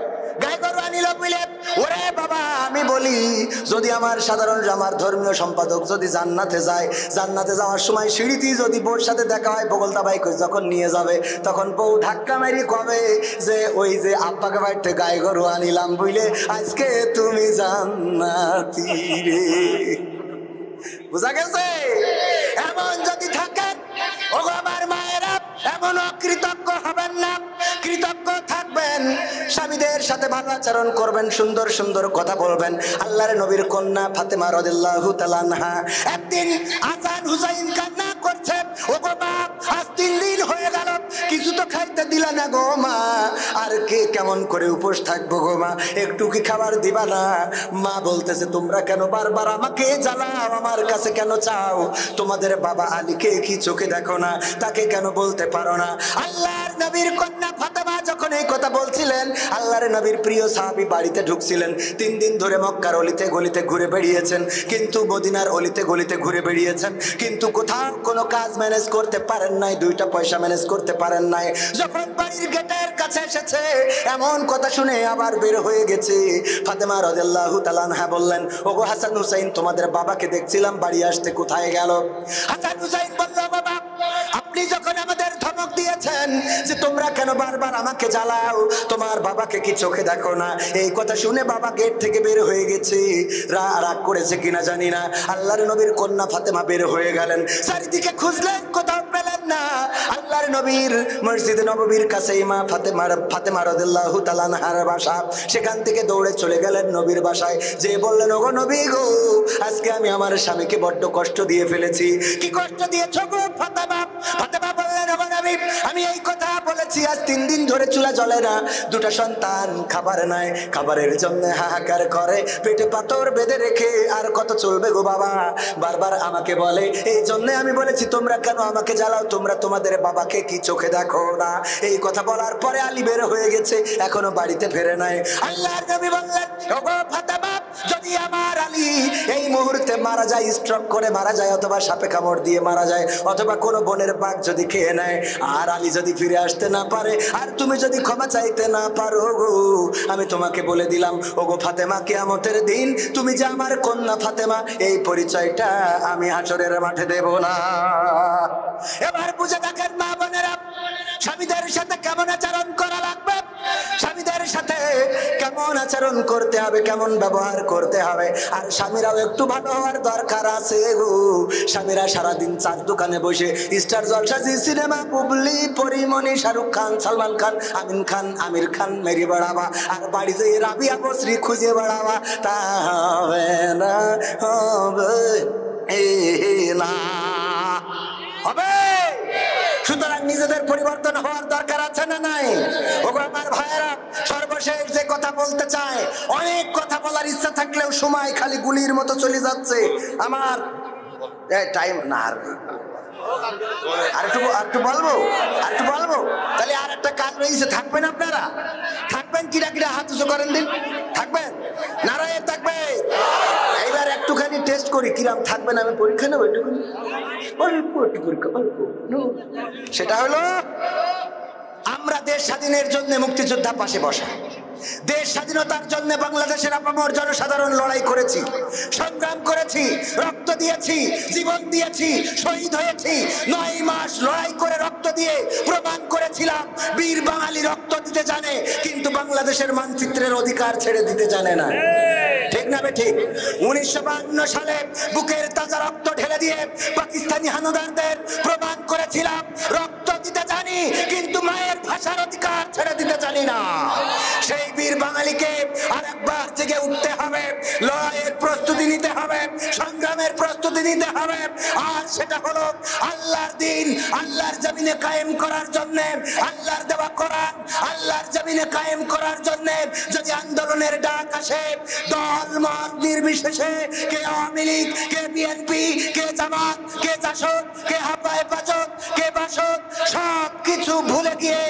গাই গরু আনিলাম বুঝলে। ওরে বাবা আমি বলি যদি আমার সাধারণ আমার ধর্মীয় সম্পাদক যদি জান্নাতে যায়, জান্নাতে যাওয়ার সময় সিঁড়িতে যদি বউর সাথে দেখা হয়, বগলতা বাইক যখন নিয়ে যাবে তখন বউ ধাক্কা মারি কবে যে ওই যে আব্বাকে বাড়িতে গাই গরু আনিলাম বুঝলে, আজকে তুমি জান্নাতি রে। বুঝা গেছে? এমন যদি থাকেন ও আমার মায়েরা, এমন অকৃতজ্ঞ হবেন না, কৃতজ্ঞ থাকবেন, স্বামীদের সাথে ভালো আচরণ করবেন, সুন্দর সুন্দর কথা বলবেন। আল্লাহর নবীর কন্যা ফাতেমা রাদিয়াল্লাহু তাআলা আনহা একদিন হাসান হুসাইন কান্না করছে, ও গো মা আজ 3 দিন হয়ে গেল কিছু তো খাইতে দিলা না গো মা, আর কে কেমন করে উপোস থাকবো গো মা, একটু কি খাবার দিবা না? মা বলতেছে তোমরা কেন বারবার আমাকে জ্বালাও, আমার কাছে কেন চাও? তোমাদের বাবা আলীকে কি চোখে দেখো না? তাকে কেন বলতে পারো না? আল্লাহর নবীর কন্যা ফাতেমা যখন এই কথা বলছিলেন, আল্লাহর নবীর প্রিয় সাহাবী বাড়িতে ঢুকছিলেন। 3 দিন ধরে মক্কার অলিতে গলিতে ঘুরে বেরিয়েছেন, কিন্তু মদিনার অলিতে গলিতে ঘুরে বেরিয়েছেন, কিন্তু কোথাও কোনো কাজ ম্যানেজ করতে পারেন নাই, 2টা পয়সা ম্যানেজ করতে পারেন নাই। যখন বাড়ির গেটের কাছে এসেছে এমন কথা শুনে আবার বের হয়ে গেছে। ফাতেমা রাদিয়াল্লাহু তাআলা আনহা বললেন, ওগো হাসান হুসাইন তোমাদের বাবাকে দেখছিলাম বাড়ি আসতে, কোথায় গেল? হাসান হুসাইন বলল, বাবা আপনি যখন আমাদের ধর্ম ধমক দিয়েছেন যে তোমরা কেন বারবার আমাকে জ্বালাও, তোমার বাবাকে কি চোখে দেখো না? এই কথা শুনে বাবা গেট থেকে বের হয়ে গেছে। রাগ করেছে কিনা জানি না, আল্লাহর নবীর কন্যা ফাতেমা বের হয়ে গেলেন। চারিদিকে খুঁজলেন, কোথাও পেলেন না। আল্লাহর নবীর মসজিদে নববীর কাছে মা ফাতেমা রাদিয়াল্লাহু তাআলা আনহার বাসা, সেখান থেকে দৌড়ে চলে গেলেন নবীর বাসায়। যে বললেন, ওগো নবী গো, আজকে আমি আমার স্বামীকে বড্ড কষ্ট দিয়ে ফেলেছি। কি কষ্ট দিয়েছো গো ফাতেমা? ফাতেমা বললেন, ওগো নবী, আমি এই কথা বলেছি, আজ 3 দিন ধরে চুলা জ্বলে না, 2টা সন্তান খাবার নাই, খাবারের জন্য হাহাকার করে, পেটে পাথর বেঁধে রেখে আর কত চলবে গো বাবা? বারবার আমাকে বলে, এই জন্য আমি বলেছি তোমরা কেন আমাকে জ্বালাও, তোমরা তোমাদের বাবাকে কি চোখে দেখো না? এই কথা বলার পরে আলী বের হয়ে গেছে, এখনো বাড়িতে ফেরে নাই। আল্লাহর নবী বললেন, ওগো ফাতেমা, যদি আমার আলী এই মুহূর্তে মারা যায়, স্ট্রোক করে মারা যায়, অথবা সাপে কামড় দিয়ে মারা যায়, অথবা কোনো বনের বাঘ যদি খেয়ে নেয়, আর আলী যদি ফিরে আসতে না পারে, আর তুমি যদি ক্ষমা চাইতে না পারো গো, আমি তোমাকে বলে দিলাম, ওগো ফাতেমা, কিয়ামতের দিন তুমি যে আমার কন্যা ফাতেমা, এই পরিচয়টা আমি হাসরের মাঠে দেব না। এবার বুঝে দেখেন মা বোনেরা, স্বামীদের সাথে কেমন আচরণ করা লাগবে, স্বামীদের সাথে কেমন আচরণ করতে হবে, কেমন ব্যবহার করতে হবে। আর স্বামীরাও একটু ভালো হওয়ার দরকার আছে গো। স্বামীরা সারাদিন 4 দোকানে বসে স্টার জলসা, জি সিনেমা, বুবলি, পরিমণি, শাহরুখ খান, সালমান খান, আমিন খান, আমির খান মেরি বেড়াবা, আর বাড়িতে রাবিয়া বসরি খুঁজে বেড়াবা, তা হবে না, হবে না, হবে। সুতরাং নিজেদের পরিবর্তন হওয়ার দরকার আছে না নাই? ওগো আমার ভাইয়েরা, সর্বশেষ যে কথা বলতে চায়, অনেক কথা বলার ইচ্ছা থাকলেও সময় খালি গুলির মতো চলে যাচ্ছে আমার, টাইম না। আর একটু বলবো, তাহলে আর একটা কাজ রয়েছে, থাকবেন আপনারা? থাকবেন? কিরা কিরা হাত উঁচু করেন দিন, থাকবেন? নারায়ে তাকবীর। এইবার একটুখানি টেস্ট করি, কিরাম থাকবেন। আমি পরীক্ষা নেবো, একটুখানি অল্প একটু পরীক্ষা, অল্প। সেটা হলো, আমরা দেশ স্বাধীনের জন্য মুক্তিযোদ্ধা পাশে বসা, দেশ স্বাধীনতার জন্য বাংলাদেশের আপামর জনসাধারণ লড়াই করেছি, সংগ্রাম করেছি, রক্ত দিয়েছি, জীবন দিয়েছি, শহীদ হয়েছি। 9 মাস লড়াই করে রক্ত দিয়ে প্রমাণ করেছিলাম বীর বাঙালি রক্ত দিতে জানে, কিন্তু বাংলাদেশের মানচিত্রের অধিকার ছেড়ে দিতে জানে না। ঠিক না বেঠিক? 1952 সালে বুকের তাজা রক্ত ঢেলে দিয়ে পাকিস্তানি হানাদারদের প্রমাণ করেছিলাম রক্ত দিতে জানি, কিন্তু মায়ের ভাষার অধিকার ছেড়ে দিতে জানি না। সেই বীর বাঙালিকে আরেকবার জেগে উঠতে হবে, লড়াইয়ের প্রস্তুতি নিতে হবে, সংগ্রামের প্রস্তুতি নিতে হবে। আর সেটা হলো আল্লাহর দিন আল্লাহর জমিনে কায়েম করার জন্য, আল্লাহর দেওয়া কোরআন আল্লাহর জমিনে কায়েম করার জন্য যদি আন্দোলনের ডাক আসে, দল মত নির্বিশেষে, কে আওয়ামী লীগ, কে বিএনপি, কে জামাত, কে জাসদ, কে হাপ্পা হেফাজত, কে বাসদ, সব কিছু ভুলে গিয়ে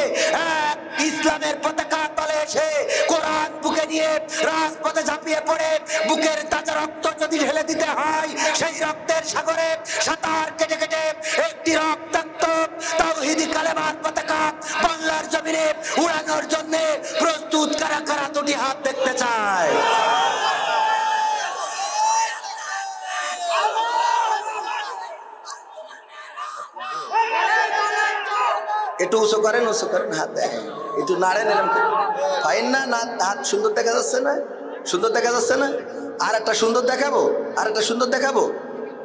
ইসলামের পতাকা তলে এসে কোরআন বুকে নিয়ে রাজপথে ঝাঁপিয়ে পড়ে বুকের তাজা রক্ত যদি ঢেলে দিতে হয়, সেই রক্তের সাগরে সাঁতার কেটে কেটে একটি রক্তাক্ত তাওহীদি কালেমার পতাকা বাংলার জমিনে উড়ানোর জন্য প্রস্তুত কারা কারা, দুটি হাত দেখতে চায়। একটু উঁচু করেন, হাত একটু নাড়েন, এরকম ফাইন না? হাত সুন্দর দেখা যাচ্ছে না? সুন্দর দেখা যাচ্ছে না? আর একটা সুন্দর দেখাবো,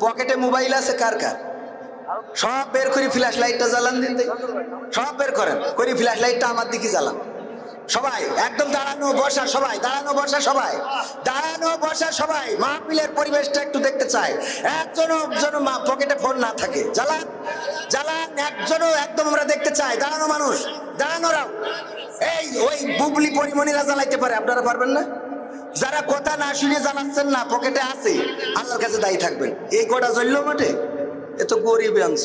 পকেটে মোবাইল আছে কার কার? সব বের করি, ফ্ল্যাশ লাইটটা জ্বালান দিন, সব বের করেন, করি ফ্ল্যাশ লাইটটা আমার দিকে জ্বালান। সবাই একদম দাঁড়ানো বসা, সবাই দাঁড়ানো বসা, সবাই দাঁড়ানো বসা, সবাই মাহফিলের পরিবেশটা একটু দেখতে চাই। একজনও পকেটে ফোন না থাকে, জ্বালান, একজনও একদম আমরা দেখতে চাই। দাঁড়ানো মানুষ, দাঁড়ানোরাও, ওই বুবলি পরিমণিরা জ্বালাইতে পারে, আপনারা পারবেন না? যারা কথা না শুনে জ্বালাচ্ছেন না, পকেটে আছে, আল্লাহর কাছে দায়ী থাকবেন। এই কটা জ্বললো মাঠে, এ তো গরিব অংশ।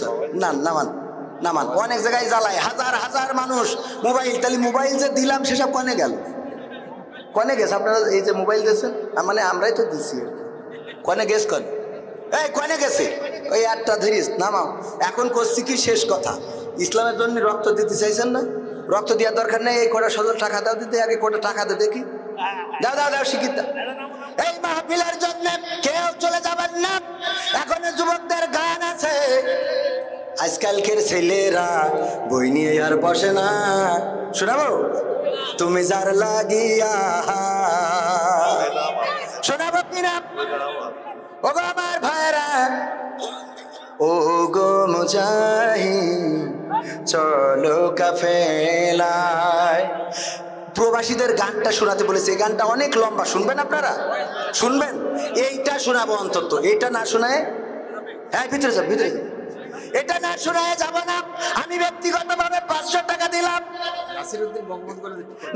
নামান অনেক জায়গায় জ্বালায়, হাজার হাজার মানুষ মোবাইল। তাহলে মোবাইল যে দিলাম সেসব কনে গেছে? আপনারা এই যে মোবাইল দিয়েছেন, মানে আমরাই তো দিচ্ছি, কনে গেছ? কনে গেছে? ওই একটা ধরিস, নামাও। এখন করছি কি শেষ কথা, ইসলামের জন্য রক্ত দিতে চাইছেন না? রক্ত দেওয়ার দরকার নেই, এই কটা সজল টাকা দাও দিতে, আগে কটা টাকা দে দেখি, দাও শিখিত। এই মাহফিলের জন্য কেউ চলে যাবেন না। এখন যুবকদের গান আছে, আজ আজকালকের ছেলেরা বই নিয়ে আর বসে না, শোনাবো তুমি যার লাগিয়া, শোনাবো কিনা ও গো আমার ভাইরা, ও গো মুজাহিদ চলো কাফেলায়। প্রবাসীদের গানটা শোনাতে বলেছে, এই গানটা অনেক লম্বা, শুনবেন আপনারা? শুনবেন? এইটা শোনাবো অন্তত, এটা না শোনায়, হ্যাঁ ভিতরে যাও ভিতরে, এটা না শোনায় যাব না। আমি ব্যক্তিগতভাবে 500 টাকা দিলাম।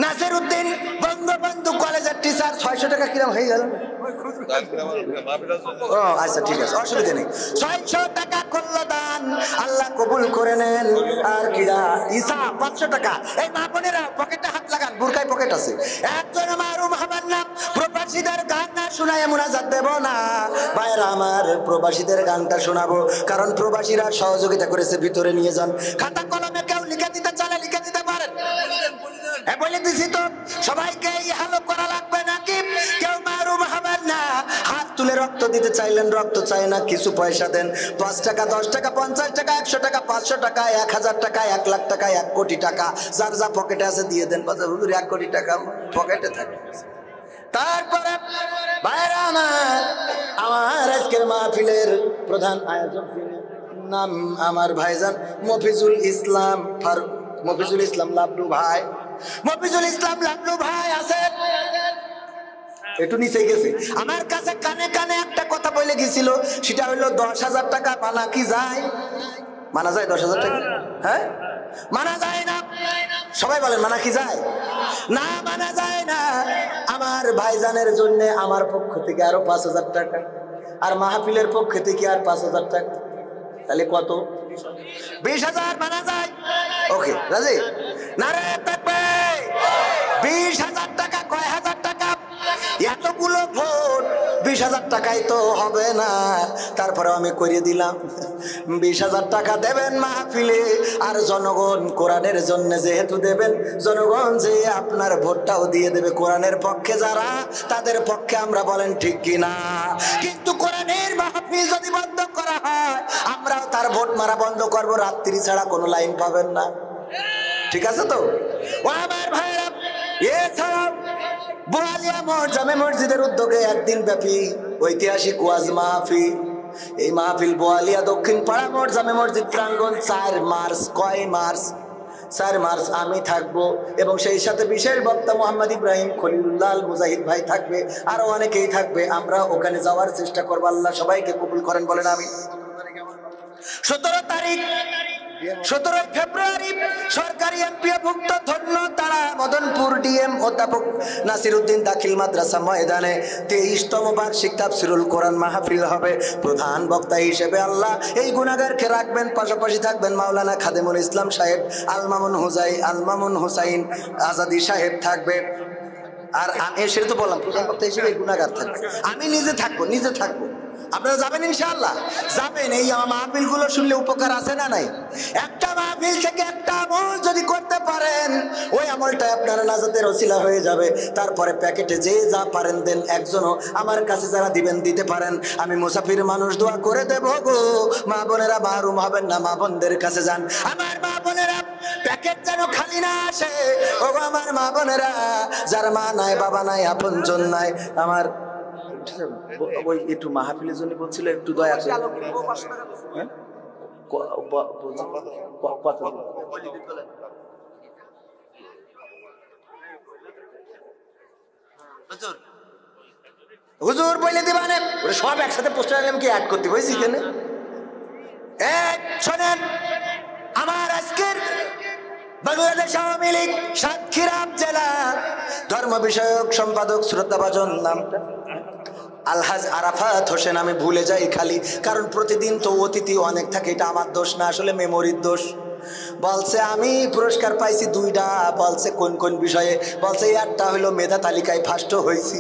নাসির উদ্দিন বঙ্গবন্ধু কলেজের টিচার 600 টাকা কিরম হয়ে গেল? ও আচ্ছা ঠিক আছে, অসুবিধা নেই। 600 টাকা করলো দান, আল্লাহ কবুল করে নেন। আর কিরা ঈসা 500 টাকা। এই মা বোনেরা পকেটে হাত লাগান, বুরকায় পকেট আছে। একজন মারুম হবেন না, প্রবাসীদের গান না শোনায় মুনাজাত দেব না। ভাইরা আমার, প্রবাসীদের গানটা শোনাবো, কারণ প্রবাসীরা সহযোগিতা করেছে। ভিতরে নিয়ে যান, খাতা কলমে কেউ লিখে দিতে চাইলে লিখে দিতে পারেন। হ্যাঁ বলে দিছি তো, সবাইকে হালো করা লাগবে নাকি? কেউ মারুম হবেন না। হাত তুলে রক্ত দিতে চাইলেন, রক্ত চাই না, কিছু পয়সা দেন। 5 টাকা, 10 টাকা, 50 টাকা, 100 টাকা, 500 টাকা, 1000 টাকা, 1 লাখ টাকা, 1 কোটি টাকা, যার যা পকেটে আছে দিয়ে দেন। 1 কোটি টাকা পকেটে থাকে। তারপরে ভাইরা আমার আজকের মাহফিলের প্রধান আয়োজক নাম আমার ভাইজান মফিজুল ইসলাম ফারুক, মফিজুল ইসলাম লাবলু ভাই। মফিজুল ইসলাম লাবলু ভাই আছে, একটু নিচে গেছে। আমার কাছে কানে কানে একটা কথা বলে গেছিল, সেটা হলো 10,000 টাকা মানা কি যায়? মানা যায় 10,000 টাকা? হ্যাঁ মানা যায় না। সবাই বলেন মানা কি যায়? না মানা যায় না। আমার ভাইজানের জন্য আমার পক্ষ থেকে আরো 5,000 টাকা, আর মাহফিলের পক্ষ থেকে আর 5,000 টাকা, তাহলে কত? 20,000 মানা যায়। ওকে রাজি? নারে তাকবীর! 20,000 টাকা, কয় হাজার টাকা? এতগুলো ভোট 20,000 টাকায় তো হবে না। তারপরে আমি করিয়ে দিলাম, 20,000 টাকা দেবেন মাহফিলে, আর জনগণ কোরআনের জন্য যেহেতু দেবেন, জনগণ যে আপনার ভোটটাও দিয়ে দেবে। কোরআনের পক্ষে যারা, তাদের পক্ষে আমরা, বলেন ঠিক কিনা? কিন্তু কোরআনের মাহফিল যদি বন্ধ করা হয়, আমরাও তার ভোট মারা বন্ধ করবো। রাত্রি ছাড়া কোনো লাইন পাবেন না। ঠিক আছে তো? ও আমার ভাইরা, এছাড়াও বোয়ালিয়া জামে মসজিদের উদ্যোগে একদিন ব্যাপী ঐতিহাসিক ওয়াজ মাহফিল। এই মাহফিল বোয়ালিয়া দক্ষিণ পাড়া জামে মসজিদ প্রাঙ্গণ 4 মার্চ। কয় মার্চ? 4 মার্চ আমি থাকবো, এবং সেই সাথে বিশেষ বক্তা মোহাম্মদ ইব্রাহিম খলিলুল্লাহ মুজাহিদ ভাই থাকবে, আরো অনেকেই থাকবে। আমরা ওখানে যাওয়ার চেষ্টা করবো। আল্লাহ সবাইকে কবুল করেন, বলেন আমি। 17 তারিখ 17 ফেব্রুয়ারি সরকারি এমপিওভুক্ত ধন্য তারা মদনপুর ডিএম অধ্যাপক নাসির উদ্দিন দাখিল মাদ্রাসা ময়দানে 23তম বার্ষিক তাফসিরুল কোরআন মাহফিল হবে। প্রধান বক্তা হিসেবে আল্লাহ এই গুনাহগারকে রাখবেন। পাশাপাশি থাকবেন মাওলানা খাদেমুল ইসলাম সাহেব, আলমামুন হুসাইন আজাদি সাহেব থাকবে। আর আমি সেটা তো বললাম, প্রধান বক্তা হিসেবে এই গুনাহগার থাকবে। আমি নিজে থাকবো। আপনারা যাবেন ইনশাআল্লাহ? যাবেন। এই মাহফিল গুলো শুনলে উপকার আছে না নাই? একটা মাহফিল থেকে একটা আমল যদি করতে পারেন, ওই আমলটা আপনারা নাজাতের ওসিলা হয়ে যাবে। তারপরে প্যাকেটে যে যা পারেন দেন। একজনও আমার কাছে যারা দিবেন দিতে পারেন, আমি মুসাফির মানুষ, দোয়া করে দেব গো। মা বোনেরা মাহরুম হবেন না, মা বোনদের কাছে যান। আমার মা বোনেরা প্যাকেট যেন খালি না আসে। ও আমার মা বোনেরা, যার মা নাই, বাবা নাই, আপনজন নাই, আমার ওই একটু মাহফিলের জন্য বলছিল, একটু দয়া করে। হুজুর বলে দিবানে, সব একসাথে পোস্টার কি অ্যাড করতে হয়েছে এখানে? শোনেন, আমার আজকের বাংলাদেশ আওয়ামী লীগ সাতক্ষীরা জেলা ধর্ম বিষয়ক সম্পাদক শ্রদ্ধাভাজন নামটা আলহাজ আরাফাত হোসেন। আমি ভুলে যাই খালি, কারণ প্রতিদিন তো অতিথি অনেক থাকে। এটা আমার দোষ না, আসলে মেমোরির দোষ। বলছে আমি পুরস্কার পাইছি 2টা। বলছে কোন কোন বিষয়ে? বলছে একটা হলো মেধা তালিকায় ফার্স্ট হয়েছি,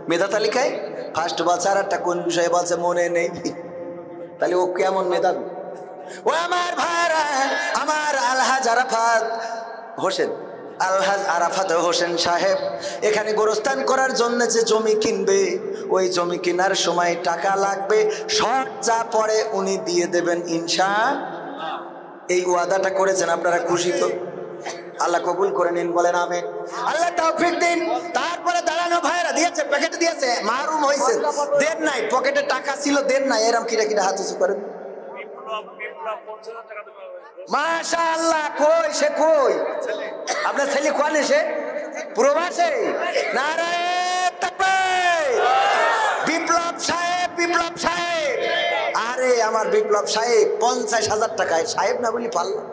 মেধা তালিকায় ফার্স্ট। বলছে আর একটা কোন বিষয়ে? বলছে মনে নেই। তাহলে ও কেমন মেধাবী? ও আমার ভাইরা, আমার আলহাজ আরাফাত হোসেন সাহেব এখানে গোরস্থান করার জন্য যে জমি কিনবে, ওই জমি কেনার সময় টাকা লাগবে। শর্ট যা পড়ে উনি দিয়ে দেবেন ইনশাআল্লাহ। এই ওয়াদাটা করেছেন, আপনারা খুশি তো? আল্লাহ কবুল করে নিন, বলেন আমিন। আল্লাহ তৌফিক দিন। তারপরে দাঁড়ানো ভাইরা দিয়েছে, প্যাকেট দিয়েছে, মাহরুম হয়েছে, দেন নাই, পকেটে টাকা ছিল, দেন নাই, এরম কিরা কিরা হাত উঁচু করেন। মাশাআল্লাহ। কই সে, কই আপনার ছেলে? কোয়ানে সে? প্রবাসে? নারায়ে তাকবীর। বিপ্লব সাহেব, বিপ্লব সাহেব। আরে আমার বিপ্লব সাহেব 50,000 টাকায়, সাহেব না বলি পারলাম।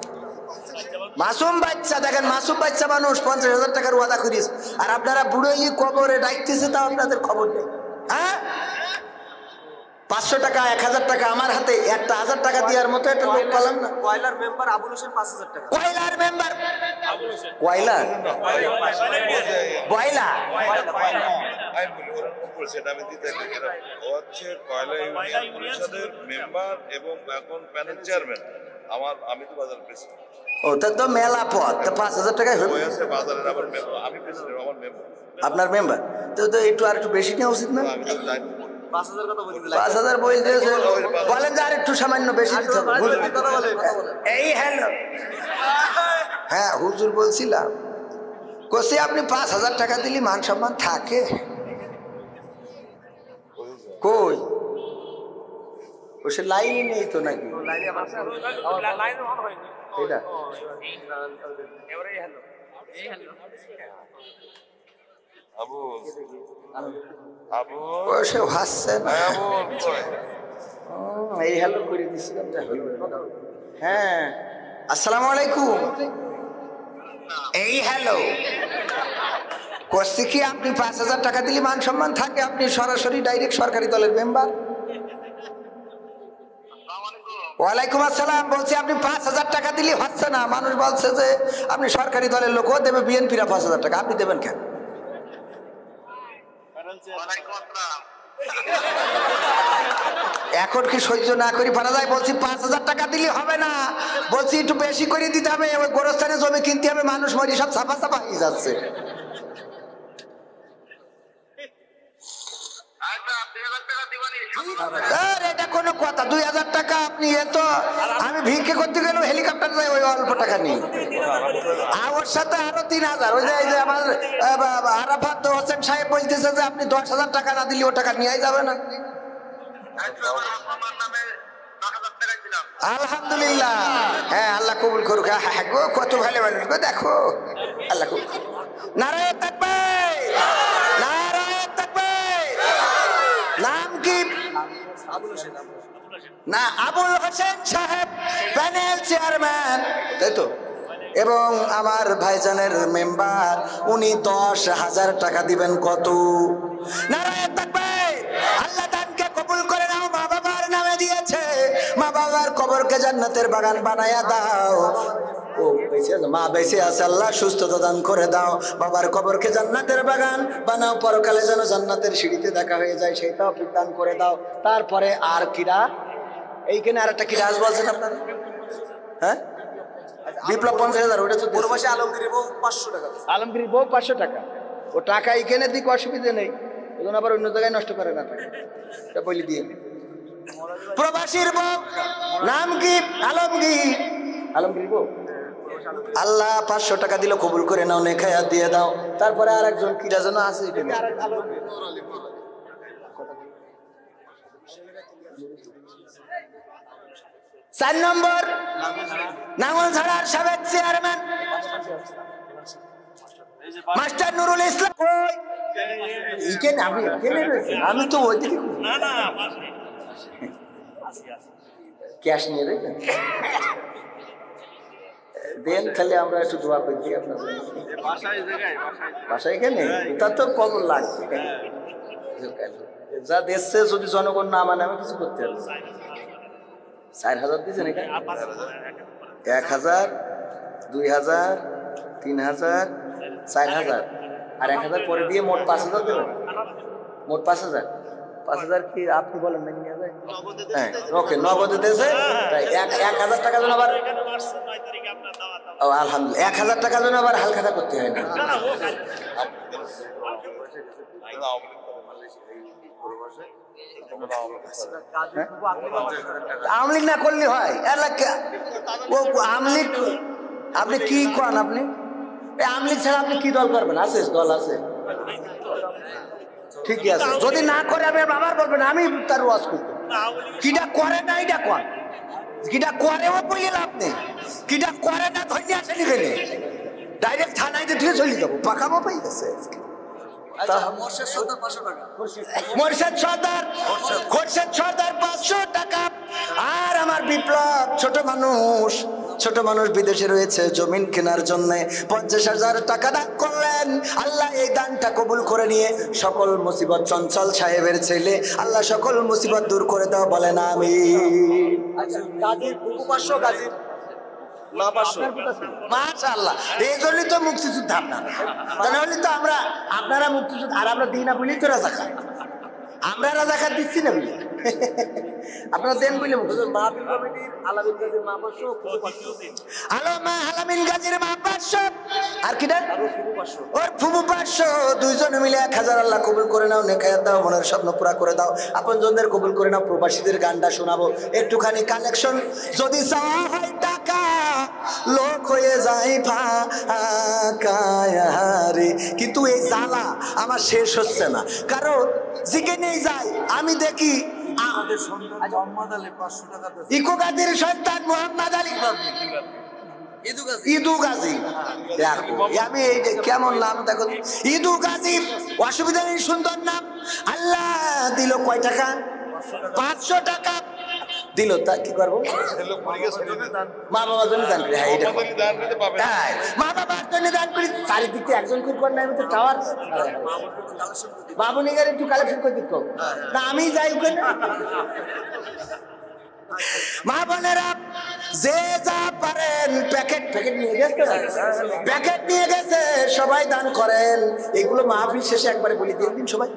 মাসুম বাচ্চা, দেখেন মাসুম বাচ্চা মানুষ 50,000 টাকার ওয়াদা করিস, আর আপনারা বুড়ো কবরে ডাকতেছে, তাও আপনাদের খবর নেই। হ্যাঁ, 500 টাকা 1000 টাকা আমার হাতে, একটা 1000 টাকা দেওয়ার মতো একটা লোক পেলাম না। কয়লার মেম্বার আবুল হোসেন 5000 টাকা। কয়লার মেম্বার? কয়লা বয়লা সেটা আমি দিতে হচ্ছে কয়লা ইউনিয়ন পরিষদের মেম্বার এবং এখন প্যানেল চেয়ারম্যান। আমি তো বাজার প্রেসিডেন্ট। ও, তা তো মেলা পথ, তা 5000 টাকায় হবে। বাজারের আমার মেম্বার, আমি প্রেসিডেন্ট, আমার মেম্বার। আপনার মেম্বার তো একটু আর একটু বেশি নেওয়া উচিত না? আমি তো জানি 5000 কথা বলি। 5000 বলতে বলেন যে আর একটু সামান্য বেশি দিতে হবে। এই হ্যালো, হ্যাঁ হুজুর বলছিলাম, কোসে আপনি 5000 টাকা দিলি মান সম্মান থাকে? কই ওসে লাইনই নেই তো নাকি? এটা আবু আবু ওসে হাসছে না। এই হ্যালো করে দিছিলাম। হ্যাঁ, আসসালামু আলাইকুম। এই হ্যালো করছি কি, আপনি 5000 টাকা দিলে মান সম্মান থাকে? আপনি সরাসরি ডাইরেক্ট সরকারি দলের মেম্বার। ওয়ালাইকুম আসসালাম। বলছি আপনি 5000 টাকা দিলে হচ্ছে না, মানুষ বলছে যে আপনি সরকারি দলের লোক, ও দেবে, বিএনপিরা 5000 টাকা, আপনি দেবেন কেন? এখন কি সহ্য না করি পারা যায়? বলছি 5000 টাকা দিলে হবে না, বলছি একটু বেশি করে দিতে হবে, ওই গোরস্থানে জমি কিনতে হবে, মানুষ মরি সব ছাপা ছাপা হয়ে যাচ্ছে। এটা কোনো কথা? 2000 টাকা আপনি, এত আমি ভিক্ষে করতে গেলেও হেলিকপ্টার যায় ওই অল্প টাকা নিয়ে, আর ওর সাথে আরো 3000। ওই যে আমার আরাফাত হোসেন সাহেব বলতেছে যে আপনি 10,000 টাকা না দিলে ও টাকা নিয়ে যাবে না। আলহামদুলিল্লাহ, হ্যাঁ আল্লাহ কবুল করুক। হ্যাঁ গো, কত ভালো মানুষ গো, দেখো আল্লাহ কবুল। নারায়ে তাকবীর, নারায়ে তাকবীর। নাম কি? না, আবুল হোসেন সাহেব প্যানেল চেয়ারম্যান, তাই তো? এবং আমার ভাইজানের মেম্বার, উনি 10,000 টাকা দিবেন। কত? নারায়ে তাকবীর। আল্লাহ দানকে কবুল করে নাও। মা বাবার নামে দিয়েছে, মা বাবার কবরকে জান্নাতের বাগান বানায়া দাও। ও বেঁচে আছে, মা বেঁচে আছে, আল্লাহ সুস্থতা দান করে দাও। বাবার কবরকে জান্নাতের বাগান বানাও, পরকালে যেন জান্নাতের সিঁড়িতে দেখা হয়ে যায়, সেটাও দান করে দাও। তারপরে আর কিরা, এইখানে আর একটা কিরা আজ বলছেন আপনারা? হ্যাঁ, বিপ্লব 50,000, ওটা তো প্রবাসী আলমগীরের বউ 500 টাকা। আলমগীর বউ 500 টাকা। ও টাকা এইখানে দিক অসুবিধা নেই, এখন আবার অন্য জায়গায় নষ্ট করে না টাকা, এটা বলে দিয়ে। প্রবাসীর বউ নাম কি? আলমগীর। আলমগীর বউ আল্লাহ 500 টাকা দিল, কবুল করে নাও, নেখায়া দিয়ে দাও। তারপরে আর একজন কিরা যেন আছে, 4 নম্বর নাঙ্গলঝাড়ার সাবেক চেয়ারম্যান মাস্টার নুরুল ইসলাম। আমি তো ওই দিকে ক্যাশ নিয়ে দেখবেন, দেন তাহলে আমরা একটু দোয়া করছি আপনার বাসায়। এখানে তার তো কবর লাগবে, যা দেখছে যদি জনগণ না মানে আমি কিছু করতে পারবো। 4000 দিয়েছেন এখানে? 1000, 2000, 3000, 4000 আর 1000 পরে দিয়ে মোট 5000 দেবেন। মোট 5000। 5000 কি আপনি বলেন নাকি নিয়ে যায়? হ্যাঁ ওকে, নগদে দিয়েছে। তাই 1000 টাকা যেন আবার, ও আলহামদুলিল্লাহ, 1000 টাকা যেন আবার হালখাতা করতে হয় না। আওয়ামী লীগ না করলে হয় এলাকা ও আওয়ামী লীগ আপনি কি করেন আপনি আওয়ামী লীগ ছাড়া আপনি কি দল করবেন আছে দল আছে ঠিকই আছে যদি না করে আমি আবার বলবেন আমি তার ওয়াজ করবো কিটা করে না এটা কর কিটা করেও বলে লাভ নেই কিটা করে না ধরে আসেনি এখানে ডাইরেক্ট থানায় দিয়ে চলে যাবো পাকাবো পাই গেছে মোরশেদ সর্দার 500 টাকা আর আমার বিপ্লব ছোট মানুষ বিদেশে রয়েছে জমিন কেনার জন্য 50,000 টাকা দান করলেন আল্লাহ এই দানটা কবুল করে নিয়ে সকল মুসিবত চঞ্চল সাহেবের ছেলে আল্লাহ সকল মুসিবত দূর করে দাও বলেন আমি মাশাআল্লাহ এই জন্যই তো মুক্তিযুদ্ধ তাহলে তো আপনারা মুক্তিযুদ্ধ আর আমরা দিই না বলি তো রাজাকার আমরা রাজাকার দিচ্ছি না বলি আপনারা দেন বলে আলামিন গাজীর মা 500 আর কিটা ওর ফুবু 500 দুইজনে মিলে 1000 আল্লাহ কবুল করে নাও নেকায়াত দাও মনের স্বপ্ন পুরা করে দাও আপনজনদের কবুল করে নাও প্রবাসীদের গানটা শোনাবো একটুখানি কালেকশন যদি চাওয়া হয় টাকা লোক হয়ে যায় ফাঁকায়ারে কিন্তু এই জ্বালা আমার শেষ হচ্ছে না কারণ যেখানে যাই আমি দেখি ইকো গাজীর সন্তান মোহাম্মদ আলী ইদু গাজী আমি এই কেমন নাম দেখো ইদু গাজী অসুবিধা নেই সুন্দর নাম আল্লাহ দিল কয় টাকা 500 টাকা দিল তা কি করবো মা বাবার জন্য দান করি হ্যাঁ মা বাবার জন্য দান করি চারিদিকে একজন করে না আমি তো টাওয়ার বাবু নিগার একটু কালেকশন করে দিত না আমি যাই ওখানে মা বোনেরা যে যা পারেন প্যাকেট নিয়ে গেছে সবাই দান করেন এগুলো মাহফিল শেষে একবারে বলি দিয়ে দিন সবাই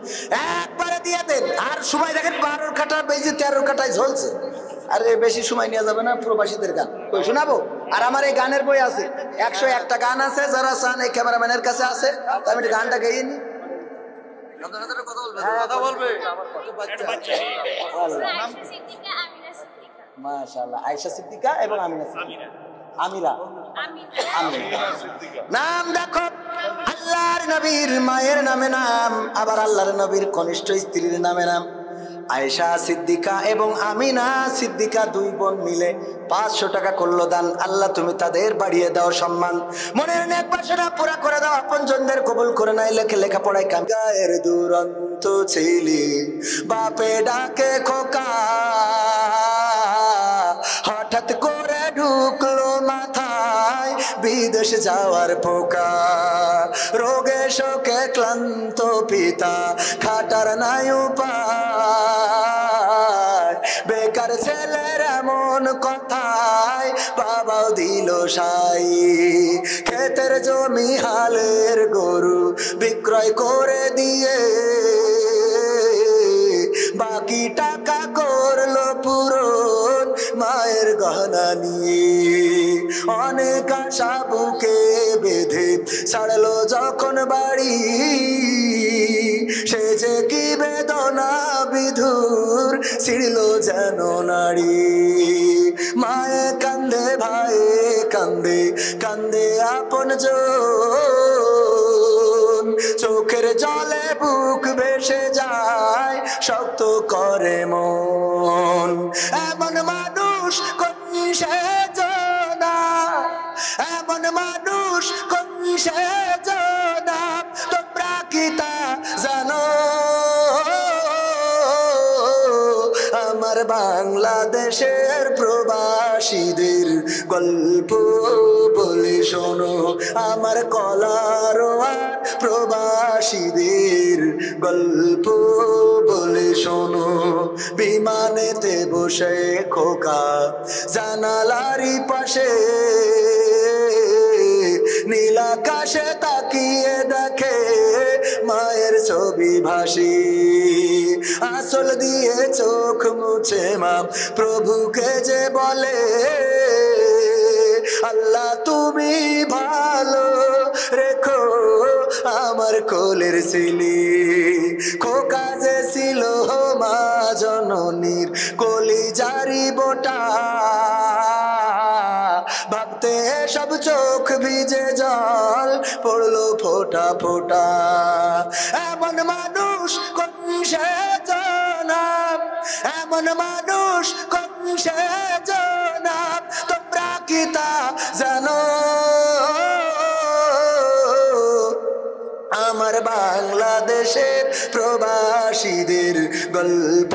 একবারে দিয়ে দেন আর সময় দেখেন 12 কাটা বেজে 13 কাটায় ঝলছে আরে বেশি সময় নেওয়া যাবে না প্রবাসীদের গান কই শোনাবো আর আমার এই গানের বই আছে 101টা গান আছে যারা চান এই ক্যামেরাম্যানের কাছে আছে তো আমি গানটা গাইয়ে নি কথা বলবে মাশাআল্লাহ আয়েশা সিদ্দিকা এবং আমিরা নাম দেখো আল্লাহর নবীর মায়ের নামে নাম আবার আল্লাহর নবীর কনিষ্ঠ স্ত্রীর নামে নাম আয়েশা সিদ্দিকা এবং আমিনা সিদ্দিকা দুই বোন মিলে 500 টাকা করলো দান আল্লাহ তুমি তাদের বাড়িয়ে দাও সম্মান মনের নেক বাসনা পুরা করে দাও আপনজনদের কবুল করে নাই লেখাপড়ায় কাম গায়ের দুরন্ত ছিলি বাপে ডাকে খোকা হঠাৎ করে ঢুকলো মাথায় বিদেশ যাওয়ার পোকা রোগে শোকে ক্লান্ত পিতা খাটার নাই উপায় বেকার ছেলের এমন কথায় বাবাও দিল সাই ক্ষেতের জমি হালের গরু বিক্রয় করে দিয়ে বাকি টাকা করলো পূরণ মায়ের গহনা নিয়ে অনেক আশা বুকে বেঁধে ছাড়লো যখন বাড়ি সে যে কি বেদনা বিধুর ছিড়ল যেন নারী মায়ে কান্দে ভাইয়ে কান্দে কান্দে আপন জন চোখের জলে বুক ভেসে যায় শক্ত করে মন এমন মানুষ কোন সেজনা এমন মানুষ কোন সেজনা তোমরা কি তা জানো আমার বাংলাদেশের প্রবাসীদের গল্প বলে শোনো আমার কলারোয়া প্রবাসীদের গল্প বলে শোনো বিমানেতে বসে খোকা জানালারি পাশে নীল আকাশে তাকিয়ে দেখে মায়ের ছবি ভাসি আসল দিয়ে চোখ মুছে মা প্রভুকে যে বলে আল্লাহ তুমি ভালো রেখো আমার কোলের ছেলে। খোকা যে ছিল মা জননীর কলিজারি বোটা, ভাবতে সব চোখ ভিজে জল পড়লো ফোঁটা ফোঁটা। এমন মানুষ কোন সে জনাব, এমন মানুষ কোন সে জনাব, তোমরা কি তা জানো? আমার বাংলাদেশের প্রবাসীদের গল্প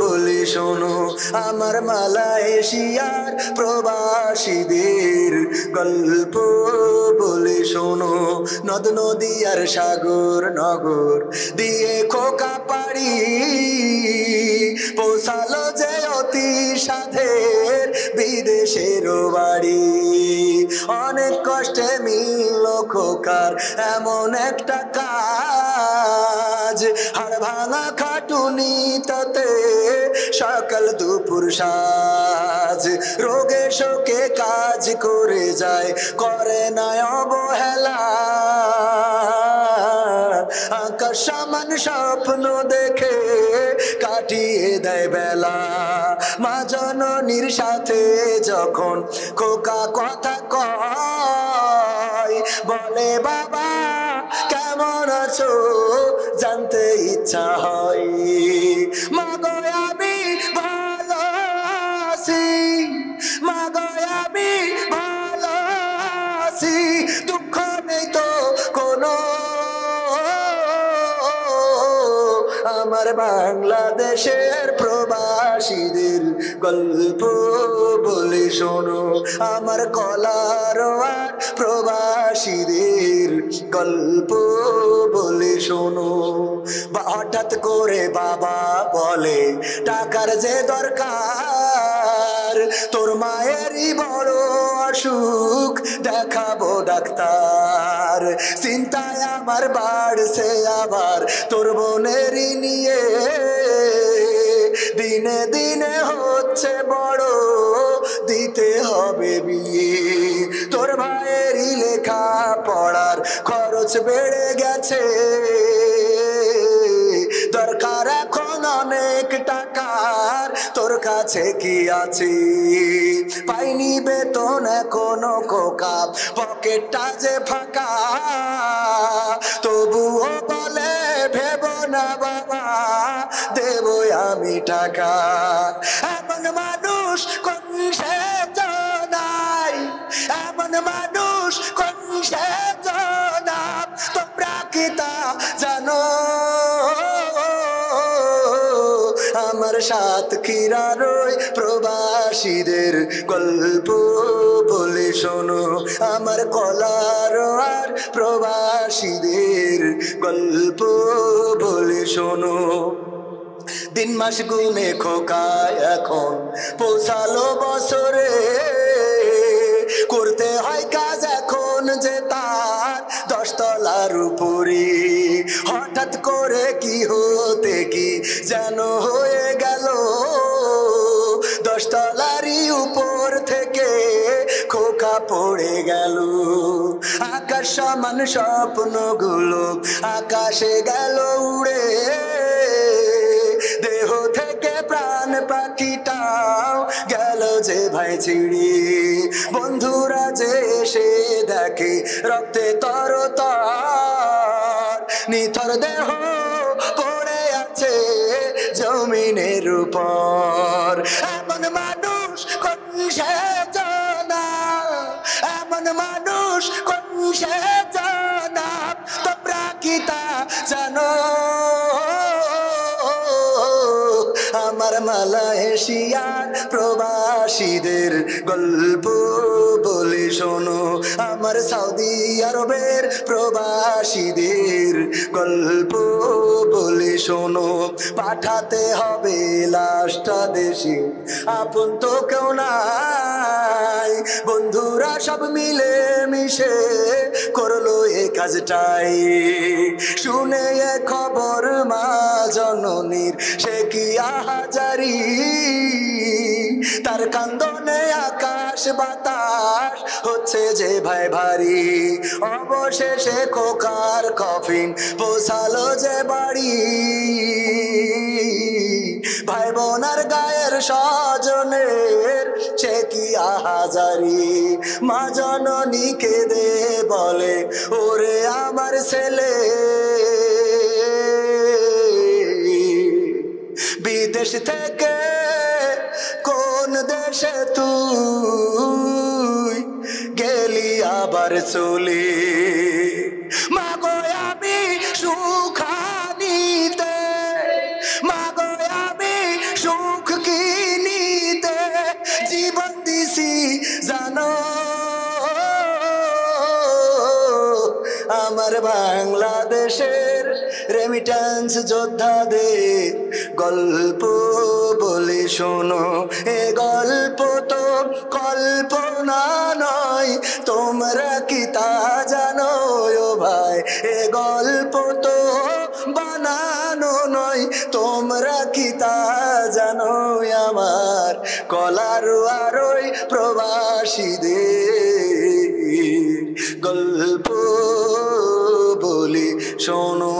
বলে শোনো, আমার মালয়েশিয়ার প্রবাসীদের গল্প বলে শোনো। নদ নদী আর সাগর নগর দিয়ে খোকা পাড়ি পৌঁছালো যে অতি সাধের বিদেশের বাড়ি। অনেক কষ্টে মিলল খোকার এমন একটা কাজ, হাড় ভাঙা খাটুনি তাতে সকাল দুপুর সাজ। রোগে শোকে কাজ করে যায়, করে না অবহেলা, আকাশ সমান স্বপ্ন দেখে কাটিয়ে দেয় বেলা। মা জননীর সাথে যখন খোকা কথা কয়, বলে বাবা কেমন আছো জানতে ইচ্ছা হয়। মা গো আমি ভালো আছি, মা গো আমি ভালো আছি, দুঃখ নেই তো কোনো। আমার বাংলাদেশের প্রবাসীদের গল্প বলে শোনো, আমার কলারোয়ার প্রবাসীদের গল্প বলে শোনো। হঠাৎ করে বাবা বলে টাকার যে দরকার, তোর মায়েরই বড় অসুখ দেখাবো ডাক্তার। চিন্তায় আমার বাড়ছে আবার তোর বোনেরই নিয়ে, দিনে দিনে হচ্ছে বড় দিতে হবে বিয়ে। তোর ভাইয়েরই লেখা পড়ার খরচ বেড়ে গেছে, দরকার এখন অনেক টাকার, তোর কাছে কি আছে? পাইনি বেতন এখনো খোকা, পকেটটা যে ফাঁকা, তবুও বলে ভেবো না বাবা দেবো আমি টাকা। এমন মানুষ কোন সে জনাই, এমন মানুষ কোন সে জনাব, তোমরা কি তা জানো? আমার সাতক্ষীরার ওই প্রবাসীদের গল্প বলে শোনো, আমার কলারোয়ার প্রবাসীদের গল্প বলে শোনো। দিন মাস গুনে খোকা এখন পৌঁছালো বছরে, করতে হয় কাজ এখন যে তার 10 তলার উপরে। হঠাৎ করে কি হতে কি যেন হয়ে গেল, 10 তলারই উপর থেকে খোকা পড়ে গেল। আকাশ সমান স্বপ্নগুলো আকাশে গেল উড়ে, দেহ থেকে প্রাণ পাখিটাও গেল যে ভাই ছিড়ে। বন্ধুরা যে এসে দেখে রক্তে তরতর, নিথর দেহ পড়ে আছে জমিনের উপর। এমন মানুষ কোন সে জানা, এমন মানুষ কোন সে জানা, তোমরা কি তা জানো? আমার মালয়েশিয়ার প্রবাসীদের গল্প বলে শোনো, আমার সৌদি আরবের প্রবাসীদের গল্প বলে শোনো। পাঠাতে হবে লাশটা দেশে, আপন তো কেউ নাই, বন্ধুরা সব মিলে মিশে করলো এ কাজটাই। শুনে এ খবর মা জননীর সে কি আহাজারি, তার কান্দনে আকাশ আকাশ বাতাস হচ্ছে যে ভাই ভারী, অবশেষে খোকার কফিন পৌঁছালো যে বাড়ি। ভাই বোনার গায়ের স্বজনের সে কি আহাজারি, মা জননী কেঁদে বলে ওরে আমার ছেলে। বিদেশ থেকে কোন দেশে তুই গেলি আবার চলে, মাগো আমি সুখানিতে, মাগো আমি সুখ কিনিতে জীবন দিছি জানো। আমার বাংলাদেশের রেমিটেন্স যোদ্ধাদের গল্প বলে শোনো, এ গল্প তো কল্পনা নয়, তোমরা কি তা জানো ও ভাই, এ গল্প তো বানানো নয়, তোমরা কি তা জানো আমার কলার আরোই প্রবাসীদের গল্প বলি শোনো।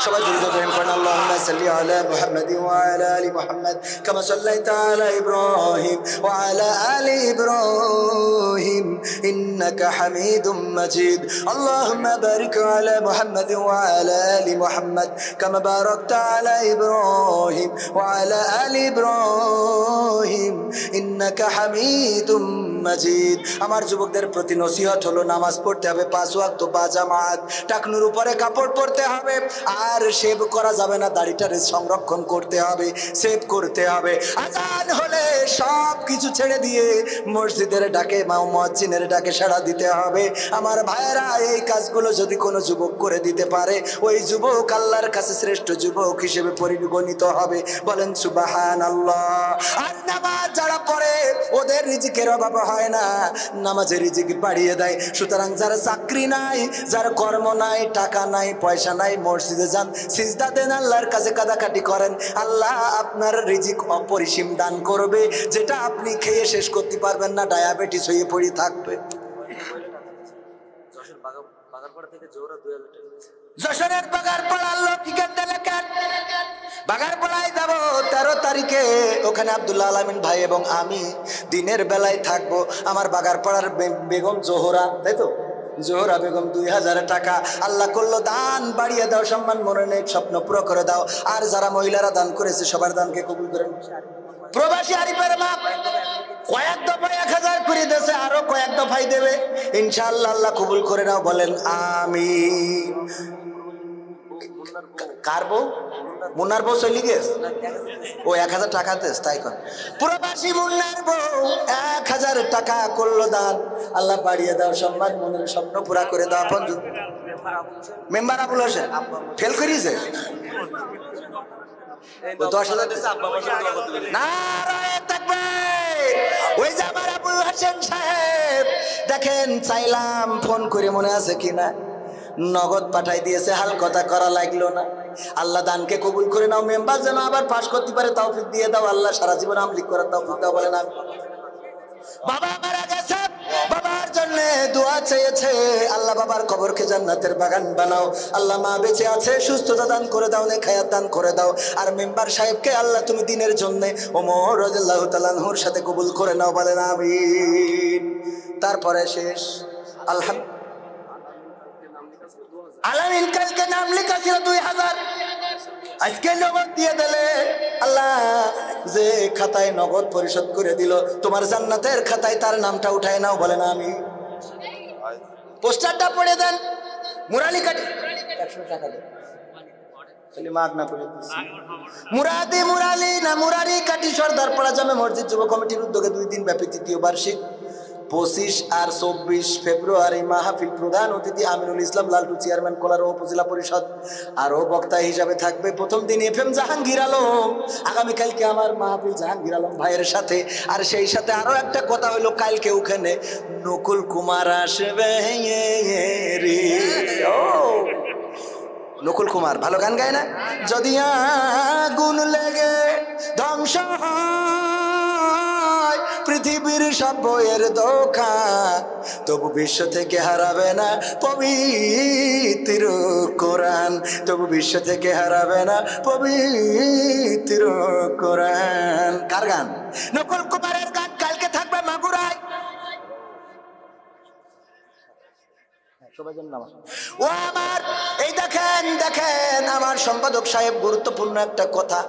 সবাই দ্রুত প্রেম করেন আল্লাহুম্মা সাল্লি আলা মুহাম্মাদ ওয়া আলা আলি মুহাম্মাদ কামা সাল্লাইতা আলা ইব্রাহিম ওয়া আলা আলি ইব্রাহিম ইন্নাকা হামিদুম মাজিদ। আল্লাহুম্মা বারিক আলা মুহাম্মাদ ওয়া আলা আলি মুহাম্মাদ কামা বারাকতা আলা ইব্রাহিম ওয়া আলা আলি ইব্রাহিম ইন্নাকা হামিদুম মাজিদ। আমার যুবকদের প্রতি নসিহত হলো, নামাজ পড়তে হবে 5 ওয়াক্ত বা জামাত, টাকনুর উপরে কাপড় পরতে হবে, আর সেভ করা যাবে না, দাড়িটারে সংরক্ষণ করতে হবে, সেভ করতে হবে। আজান হলে সব কিছু ছেড়ে দিয়ে মসজিদের ডাকে মুয়াজ্জিনের ডাকে সাড়া দিতে হবে। আমার ভাইয়েরা, এই কাজগুলো যদি কোনো যুবক করে দিতে পারে, ওই যুবক আল্লাহর কাছে শ্রেষ্ঠ যুবক হিসেবে পরিগণিত হবে। বলেন সুবহানাল্লাহ। আর নামাজ যারা পড়ে ওদের রিজিকের অভাব হয় না, নামাজের রিজিক বাড়িয়ে দেয়। সুতরাং যারা চাকরি নাই, যার কর্ম নাই, টাকা নাই, পয়সা নাই, মসজিদে যান, সিজদা দেন, আল্লাহর কাছে কাদাকাটি করেন, আল্লাহ আপনার রিজিক অপরিসীম দান করবে, যেটা আপনি খেয়ে শেষ করতে পারবেন না, ডায়াবেটিস হয়ে পড়ে থাকবে। যশোরের বাগারপাড়ার লক্ষ্মীকার এলাকার বাগারপাড়ায় যাব 13 তারিখে, ওখানে আব্দুল্লাহ আলামিন ভাই এবং আমি দিনের বেলায় থাকবো। আমার বাগারপাড়ার বেগম জোহরা, তাই তো, জোহরা বেগম 2000 টাকা আল্লাহ করলো দান বাড়িয়ে দাও, সম্মান মনোনীত স্বপ্ন পুরো করে দাও। আর যারা মহিলারা দান করেছে সবার দানকে কবুল করেন। প্রবাসী আরিফের মা কয়েক দফায় 1000 করে দিয়েছে, আরো কয়েক দফায় দেবে ইনশাআল্লাহ, আল্লাহ কবুল করে নাও, বলেন আমিন। কার বউ? মুন্নার বউ চলি গেছে, ও 1000 টাকা দেশ, তাই কর। প্রবাসী মুন্নার বউ 1000 টাকা করলো দান, আল্লাহ বাড়িয়ে দাও, সম্মান মনের স্বপ্ন পুরা করে দাও। আপন মেম্বার আবুল হোসেন ফেল করিয়েছে, 10,000 নারায়ে তাকবীর। ওই যে আমার আবুল হোসেন সাহেব, দেখেন চাইলাম ফোন করে, মনে আছে কিনা, নগদ পাঠাই দিয়েছে, হাল কথা করা লাগলো না। আল্লাহ দানকে কবুল করে নাও, মেম্বার যেন আবার পাস করতে পারে তৌফিক দিয়ে দাও, আল্লাহ সারা জীবন আমলিক করার তৌফিক দাও, বলেন আমিন। বাবা মারা গেছে, বাবার জন্য দোয়া চেয়েছে, আল্লাহ বাবার কবরকে জান্নাতের বাগান বানাও। আল্লাহ মা বেঁচে আছে, সুস্থতা দান করে দাও, নেখায়াত দান করে দাও। আর মেম্বার সাহেবকে আল্লাহ তুমি দিনের জন্য ওমর রাদিয়াল্লাহু তাআলা আনহুর সাথে কবুল করে নাও, বলেন আমিন। তারপরে শেষ আলহামদুলিল্লাহ। আলামিন কালকে নাম লেখা ছিল 2000, আজকে নগদ দিয়ে দিলে, আল্লাহ যে খাতায় নগদ পরিশোধ করে দিল, তোমার জান্নাতের খাতায় তার নামটা উঠায় নাও, বলেন আমি। পোস্টারটা পড়ে দেন, মুরালি কাটি 100 টাকা দেন, খালি মাগ না পড়ে মুরাদি মুরালি না মুরারি কাটি সর্দার পাড়া জামে মসজিদ যুব কমিটির উদ্যোগে 2 দিন ব্যাপী তৃতীয় বার্ষিক 25 আর 24 ফেব্রুয়ারি মাহফিল। প্রধান অতিথি আমিনুল ইসলাম লালটু, চেয়ারম্যান কোলার উপজেলা পরিষদ। আরও বক্তা হিসাবে থাকবে প্রথম দিন FM জাহাঙ্গীর আলম, আগামীকালকে আমার মাহফিল জাহাঙ্গীর আলম ভাইয়ের সাথে। আর সেই সাথে আরও একটা কথা হলো, কালকে ওখানে নকুল কুমার আসবে রে। ও নকুল কুমার ভালো গান গায় না? যদি আগুন লেগে ধ্বংস হয় পৃথিবীর সব বইয়ের দোকান, তবু বিশ্ব থেকে হারাবে না পবিত্র কোরআন, তবু বিশ্ব থেকে হারাবে না পবিত্র কোরআন। কার গান? নকুল কুমারের গান। কালকে থাকবে মাগুরায়। ও আমার, এই দেখেন দেখেন আমার সম্পাদক সাহেব গুরুত্বপূর্ণ একটা কথা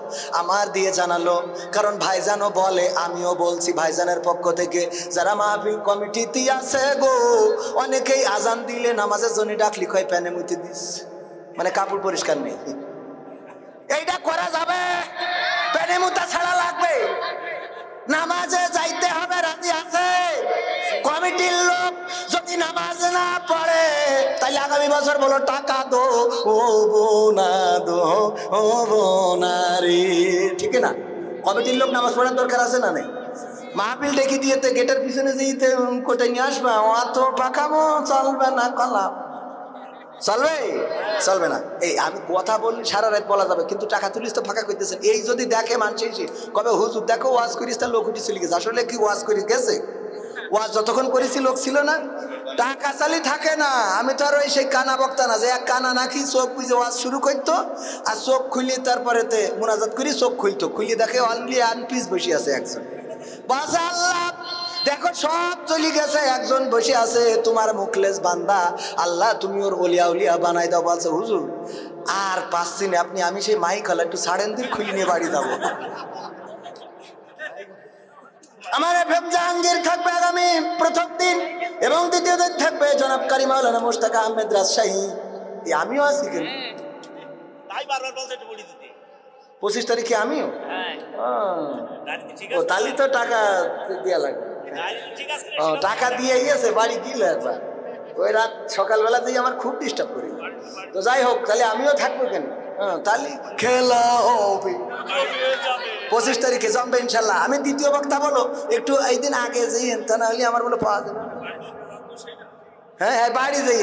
আমার দিয়ে জানালো, কারণ ভাইজানও বলে আমিও বলছি ভাইজানের পক্ষ থেকে, যারা মাহফিল কমিটিতে আছে গো, অনেকেই আজান দিলে নামাজের জন্য ডাকলি কয় প্যানে মুতে দিস, মানে কাপড় পরিষ্কার নেই। এইটা করা যাবে? প্যানে মুতা ছাড়া লাগবে, নামাজে যাইতে হবে, রাজি আছে? কমিটির লোক যদি নামাজ না পড়ে তাহলে আগামী বছর বলো টাকা দো ও বোনা দো ও বোনারি, ঠিক না? কমিটির লোক নামাজ পড়ার দরকার আছে না? নেই? মাহফিল ডেকে দিয়ে গেটের পিছনে যেতে কোটাই নিয়ে আসবা, অত পাকাবো চলবে না, কলাম চলবে চলবে না। এই আমি কথা বললি সারা রাত বলা যাবে, কিন্তু টাকা তুলিস তো ফাঁকা করতেছেন। এই যদি দেখে মানুষ কবে হুজুর দেখো ওয়াজ করিস, তার লোক উঠে চলে গেছে। আসলে কি ওয়াজ করিস গেছে? ওয়াজ যতক্ষণ করেছি লোক ছিল না, টাকা চালি থাকে না। আমি তো আর ওই সেই কানা বক্তা না যে এক কানা নাকি চোখ বুঝে ওয়াজ শুরু করতো, আর চোখ খুলি তারপরে মোনাজাত করি, চোখ খুলতো, খুলি দেখে অনলি আনপিস বসে আছে একজন। বাজা আল্লাহ দেখো সব চলে গেছে, একজন বসে আছে তোমার মুখলেস বান্দা, আল্লাহ তুমি ওর ওলিয়া উলিয়া বানাই দাও। বলছে হুজুর আর পাচ্ছি না আপনি, আমি সেই মাইক হলো একটু ছাড়েন দিন, খুলি নিয়ে বাড়ি যাবো। আমার এফএম জাহাঙ্গীর থাকবে আগামী প্রথম দিন, এবং দ্বিতীয় দিন থাকবে জনাব কারি মাওলানা মুশতাক আহমেদ রাজশাহী। আমিও আছি কেন? 25 তারিখে আমিও, ও তাহলে তো টাকা দেওয়া লাগবে। টাকা দিয়ে গেছে, বাড়ি দিল একবার, ওই রাত সকালবেলা দিয়ে আমার খুব ডিস্টার্ব করি। তো যাই হোক, তাহলে আমিও থাকবো কেন? তাহলে খেলা হবে 25 তারিখে জমবে ইনশাল্লাহ। আমি দ্বিতীয় বক্তা বলো একটু এই দিন আগে যাই, তা না হলে আমার বলো পাওয়া যাবে। হ্যাঁ হ্যাঁ বাড়ি যাই,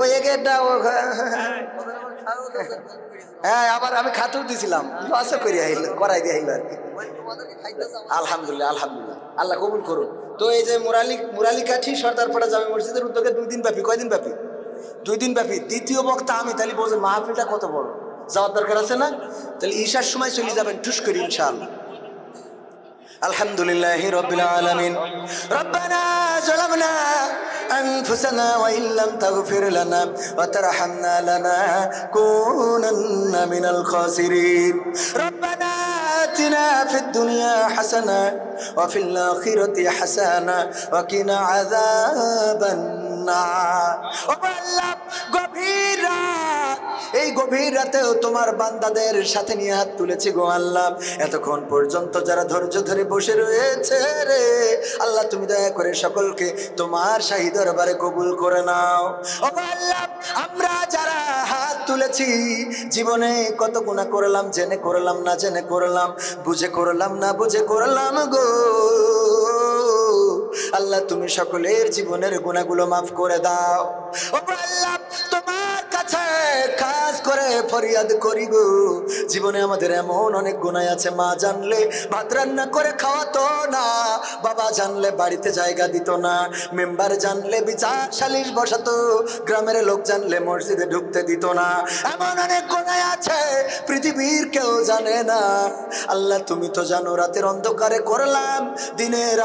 ওই একেটা হ্যাঁ আবার আমি খাতেও দিছিলাম, লসও করে আইল, করাই দিয়ে আইল আর কি। আলহামদুলিল্লাহ আলহামদুলিল্লাহ, আল্লাহ কবুল করুন। তো এই যে মুরালি কাঠি সর্দারপাড়া জামে মসজিদের উদ্যোগে 2 দিন ব্যাপী, কয়দিন ব্যাপী? 2 দিন ব্যাপী। দ্বিতীয় বক্তা আমি, তাহলে বোঝেন মাহফিলটা কত বড়, যাওয়ার দরকার আছে না? তাহলে ঈশার সময় চলে যাবেন ঠুস করি ইনশাআল্লাহ। আলহামদুলিল্লাহি রাব্বিল আলামিন। রব্বানা যালামনা আনফুসানা ওয়া ইল্লাম তাগফির লানা ওয়া তারহামনা লানাকুনান্না মিনাল খাসিরিন। রব্বানা আতিনা ফিদ দুনিয়া হাসানা ওয়া ফিল আখিরাতি হাসানা ওয়া কিনা আযাবান নার। ও আল্লাহ, গভীর রাত, এই গভীর রাতেও তোমার বান্দাদের সাথে নিয়ে হাত তুলেছি গো আল্লাহ। এতক্ষণ পর্যন্ত যারা ধৈর্য ধরে বসে রয়েছে রে আল্লাহ, তুমি দয়া করে সকলকে তোমার শাহী দরবারে কবুল করে নাও। ও আল্লাহ, আমরা যারা হাত তুলেছি জীবনে কত গুনাহ করলাম, জেনে করলাম না জেনে করলাম, বুঝে করলাম না বুঝে করলাম গো আল্লাহ, তুমি সকলের জীবনের গুনাহগুলো মাফ করে দাও। ও আল্লাহ, তোমার কাছে কাজ করে ফরিয়াদ করি গো, জীবনে আমাদের এমন অনেক গুনাহ আছে, মা জানলে ভাত রান্না করে খাওয়াতো না, বাবা জানলে বাড়িতে জায়গা দিত না, মেম্বার জানলে বিচার সালিশ বসাতো, গ্রামের লোক জানলে মসজিদে ঢুকতে দিত না। এমন অনেক গুনাহ আছে পৃথিবীর কেউ জানে না। আল্লাহ তুমি তো জানো, রাতের অন্ধকারে করলাম, দিনের